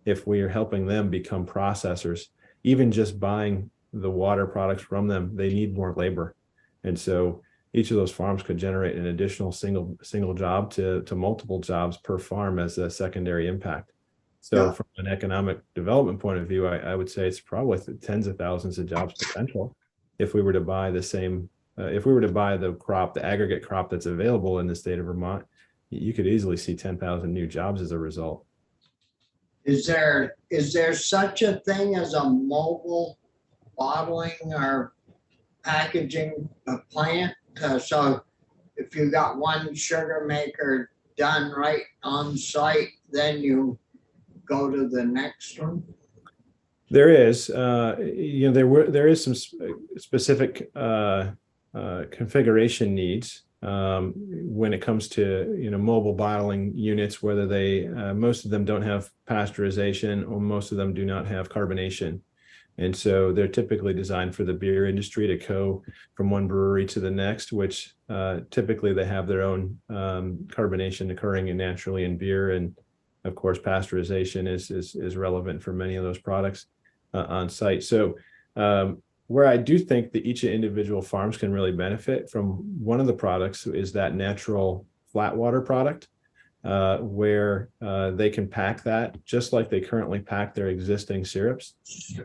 G: If we are helping them become processors, even just buying the water products from them, they need more labor. And so each of those farms could generate an additional single job to multiple jobs per farm as a secondary impact. So from an economic development point of view, I would say it's probably tens of thousands of jobs potential if we were to buy the same. If we were to buy the aggregate crop that's available in the state of Vermont, you could easily see 10,000 new jobs as a result.
A: Is there such a thing as a mobile bottling or packaging plant? So if you got one sugar maker done right on site, then you go to the next one?
G: There is, you know, there is some specific configuration needs when it comes to, you know, mobile bottling units, whether they most of them don't have pasteurization or most of them do not have carbonation. And so they're typically designed for the beer industry to go from one brewery to the next, which typically they have their own carbonation occurring naturally in beer. And of course, pasteurization is relevant for many of those products on site. So where I do think that each individual farms can really benefit from one of the products is that natural flat water product, where they can pack that just like they currently pack their existing syrups.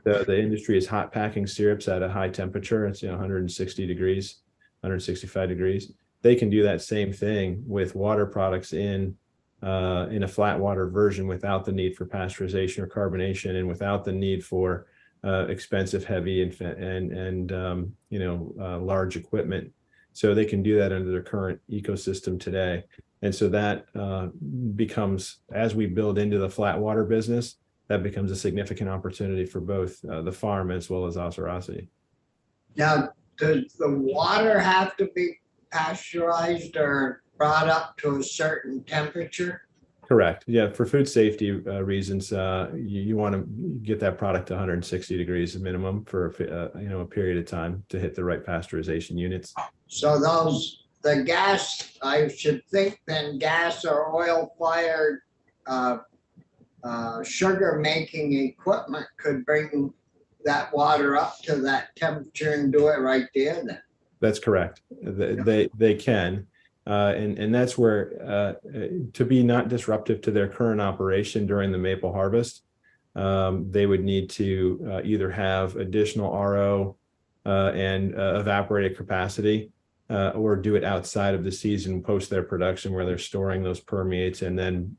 G: The industry is hot packing syrups at a high temperature. It's, you know, 160 degrees, 165 degrees. They can do that same thing with water products in a flat water version without the need for pasteurization or carbonation and without the need for expensive, heavy and you know, large equipment. So they can do that under their current ecosystem today. And so that becomes, as we build into the flat water business, that becomes a significant opportunity for both the farm as well as Osirisity.
A: Now, does the water have to be pasteurized or brought up to a certain temperature?
G: Correct. Yeah, for food safety reasons, you want to get that product to 160 degrees minimum for you know, a period of time to hit the right pasteurization units.
A: So those the gas, I should think then gas or oil fired sugar making equipment could bring that water up to that temperature and do it right there then.
G: That's correct. They can. And that's where, to be not disruptive to their current operation during the maple harvest, they would need to either have additional RO and evaporated capacity, or do it outside of the season post their production where they're storing those permeates and then,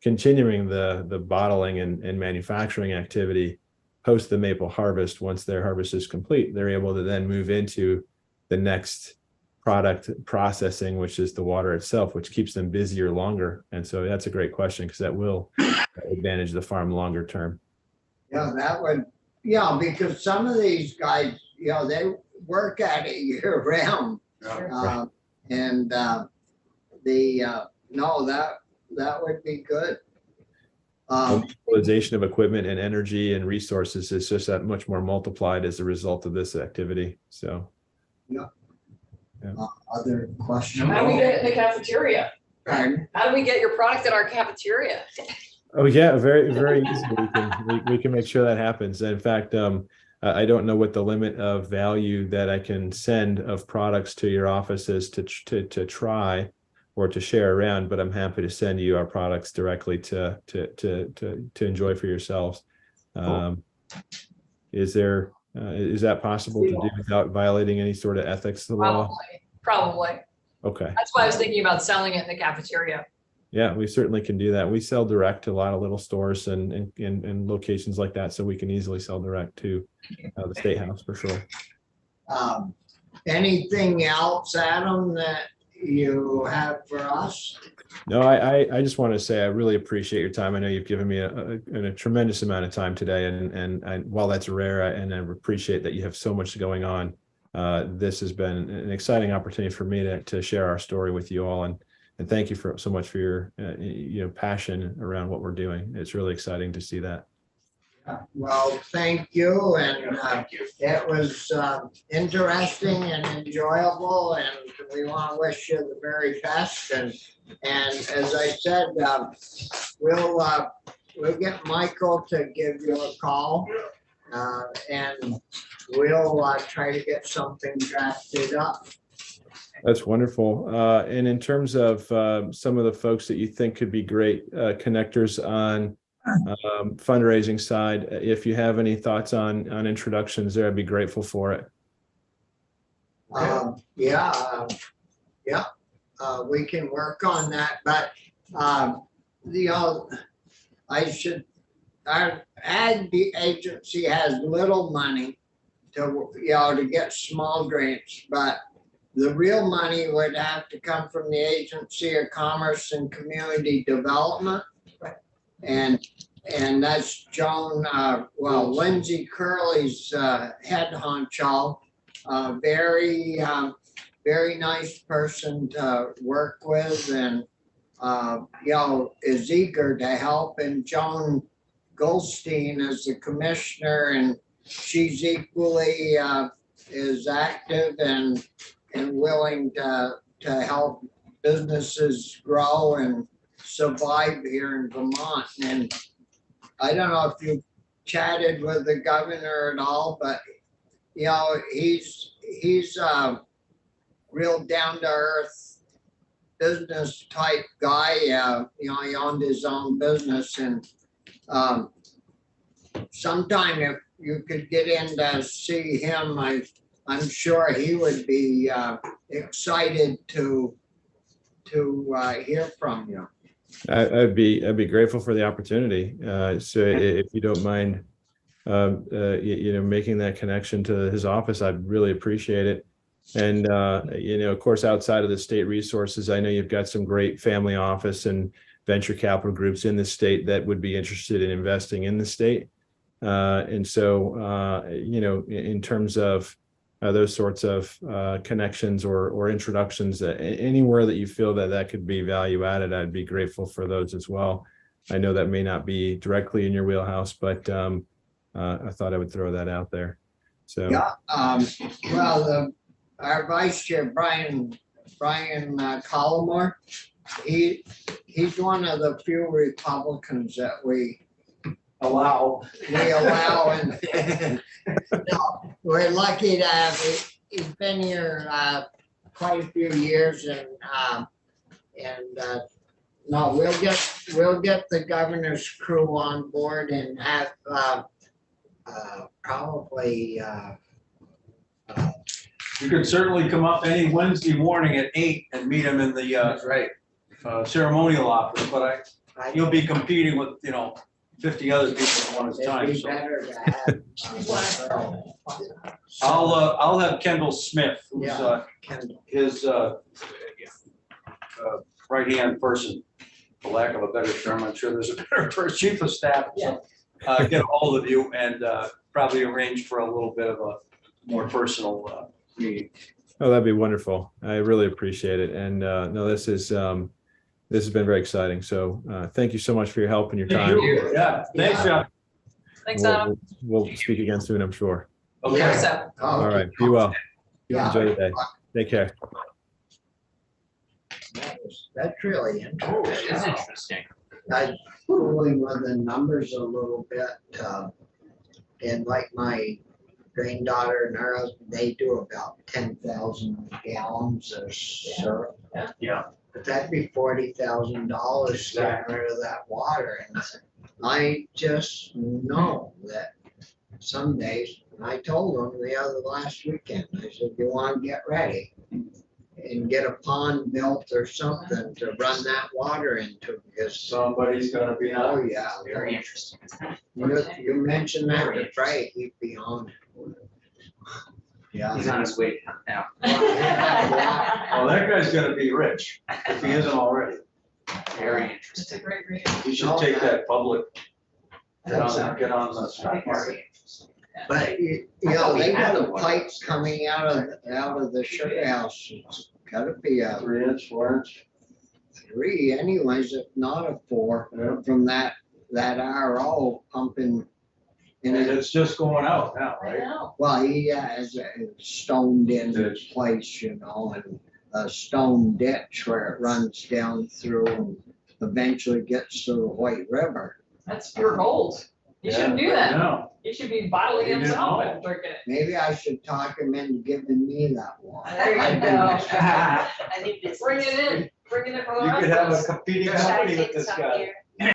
G: continuing the bottling and manufacturing activity post the maple harvest. Once their harvest is complete, they're able to then move into the next product processing, which is the water itself, which keeps them busier longer. And so that's a great question, because that will advantage the farm longer term.
A: Yeah, that would, because some of these guys, they work at it year round. And that would be good.
G: Utilization of equipment and energy and resources is just that much more multiplied as a result of this activity. So.
A: Other questions?
B: How do we get it in the cafeteria?
A: Pardon?
B: How do we get your product in our cafeteria?
G: Oh yeah, very, very easy. We can make sure that happens. In fact, I don't know what the limit of value that I can send of products to your offices to try or to share around, but I'm happy to send you our products directly to enjoy for yourselves. Is that possible to do without violating any sort of ethics of the law?
B: Probably.
G: Okay.
B: That's why I was thinking about selling it in the cafeteria.
G: Yeah, we certainly can do that. We sell direct to a lot of little stores and locations like that, so we can easily sell direct to the State House for sure.
A: Anything else, Adam, that you have for us?
G: No, I just want to say I really appreciate your time. I know you've given me a tremendous amount of time today, and while that's rare, and I appreciate that you have so much going on. This has been an exciting opportunity for me to share our story with you all, and thank you so much for your passion around what we're doing. It's really exciting to see that.
A: Well, thank you, and it was interesting and enjoyable, and we want to wish you the very best. And as I said, we'll get Michael to give you a call, and we'll try to get something drafted up.
G: That's wonderful. And in terms of some of the folks that you think could be great connectors on fundraising side, if you have any thoughts on introductions there, I'd be grateful for it.
A: We can work on that, but our ag agency has little money to get small grants, but the real money would have to come from the Agency of Commerce and Community Development. And that's Joan, Lindsay Curley's head honcho, very nice person to work with, and is eager to help. And Joan Goldstein is the commissioner, and she's equally is active and willing to help businesses grow and survive here in Vermont. And I don't know if you chatted with the governor at all, but he's a real down to earth business type guy. He owned his own business, and sometime if you could get in to see him, I'm sure he would be excited to hear from you.
G: I'd be grateful for the opportunity. So if you don't mind, making that connection to his office, I'd really appreciate it. And of course, outside of the state resources, I know you've got some great family office and venture capital groups in the state that would be interested in investing in the state. And so, in terms of those sorts of connections or introductions, anywhere that you feel that could be value added, I'd be grateful for those as well. I know that may not be directly in your wheelhouse, but I thought I would throw that out there. So
A: our vice chair Brian Brian Collmore. He's one of the few Republicans that we
H: Allow.
A: allow and no, we're lucky to have, he's been here quite a few years and no, we'll get the governor's crew on board and have probably
H: You could certainly come up any Wednesday morning at 8 and meet him in the
F: That's right.
H: ceremonial office, but you'll be competing with, 50 other people at one time,
A: it'd be
H: so.
A: better to have.
H: I'll have Kendall Smith, who's
A: Yeah. Kendall.
H: his right-hand person, for lack of a better term. I'm sure there's a better person, chief of staff. So, get a hold of you and probably arrange for a little bit of a more personal meeting.
G: Oh, that'd be wonderful. I really appreciate it. And no, this has been very exciting. So thank you so much for your help and your
H: Thank
G: time.
H: you. Yeah, thanks, John.
B: Thanks, Adam.
G: We'll speak again soon, I'm sure.
H: Okay.
A: Yeah.
B: So,
G: All right. Be well.
A: Yeah.
G: Enjoy the day. Take care.
A: That's really
F: That
A: interesting.
F: is interesting.
A: I fooling with the numbers a little bit, and like my granddaughter and her husband, they do about 10,000 gallons of syrup.
H: Yeah.
A: But that'd be $40,000 getting rid of that water, and I just know that some days, and I told them last weekend, I said, you wanna get ready and get a pond built or something to run that water into, because,
H: Somebody's gonna be
A: oh,
H: on.
A: yeah.
F: Very interesting.
A: You mentioned that to Frank, he'd be on. Yeah.
F: He's on his way down now.
H: Oh, that guy's gonna be rich, if he isn't already.
F: Very
B: it's a
F: interesting.
B: great read.
H: He should take that public,
A: That's
H: get on the stock market.
F: Very interesting.
A: But you
F: I
A: know,
F: thought we
A: they
F: had
A: got a
F: one.
A: pipe coming out of the sugar house. It's gotta be a
H: 3 inch, 4 inch.
A: 3 anyways, if not a 4, from that RO pumping.
H: And it's just going out now,
B: I
H: right?
B: know.
A: Well, he has a stoned in
H: Ditch.
A: place, and a stone ditch where it runs down through and eventually gets to the White River.
B: That's pure gold. You shouldn't do that.
H: No,
B: You should be bottling
H: You didn't
B: himself
H: know.
B: and drinking it.
A: Maybe I should talk him into giving me that water.
B: There you
A: I've
B: go.
A: been-
E: I need business.
B: Bring it in, bring it in for the
H: you
B: rest
H: could
B: of
H: have a
B: us.
H: competing
E: Should I
H: company with
E: take
H: this
E: some
H: guy.
E: here?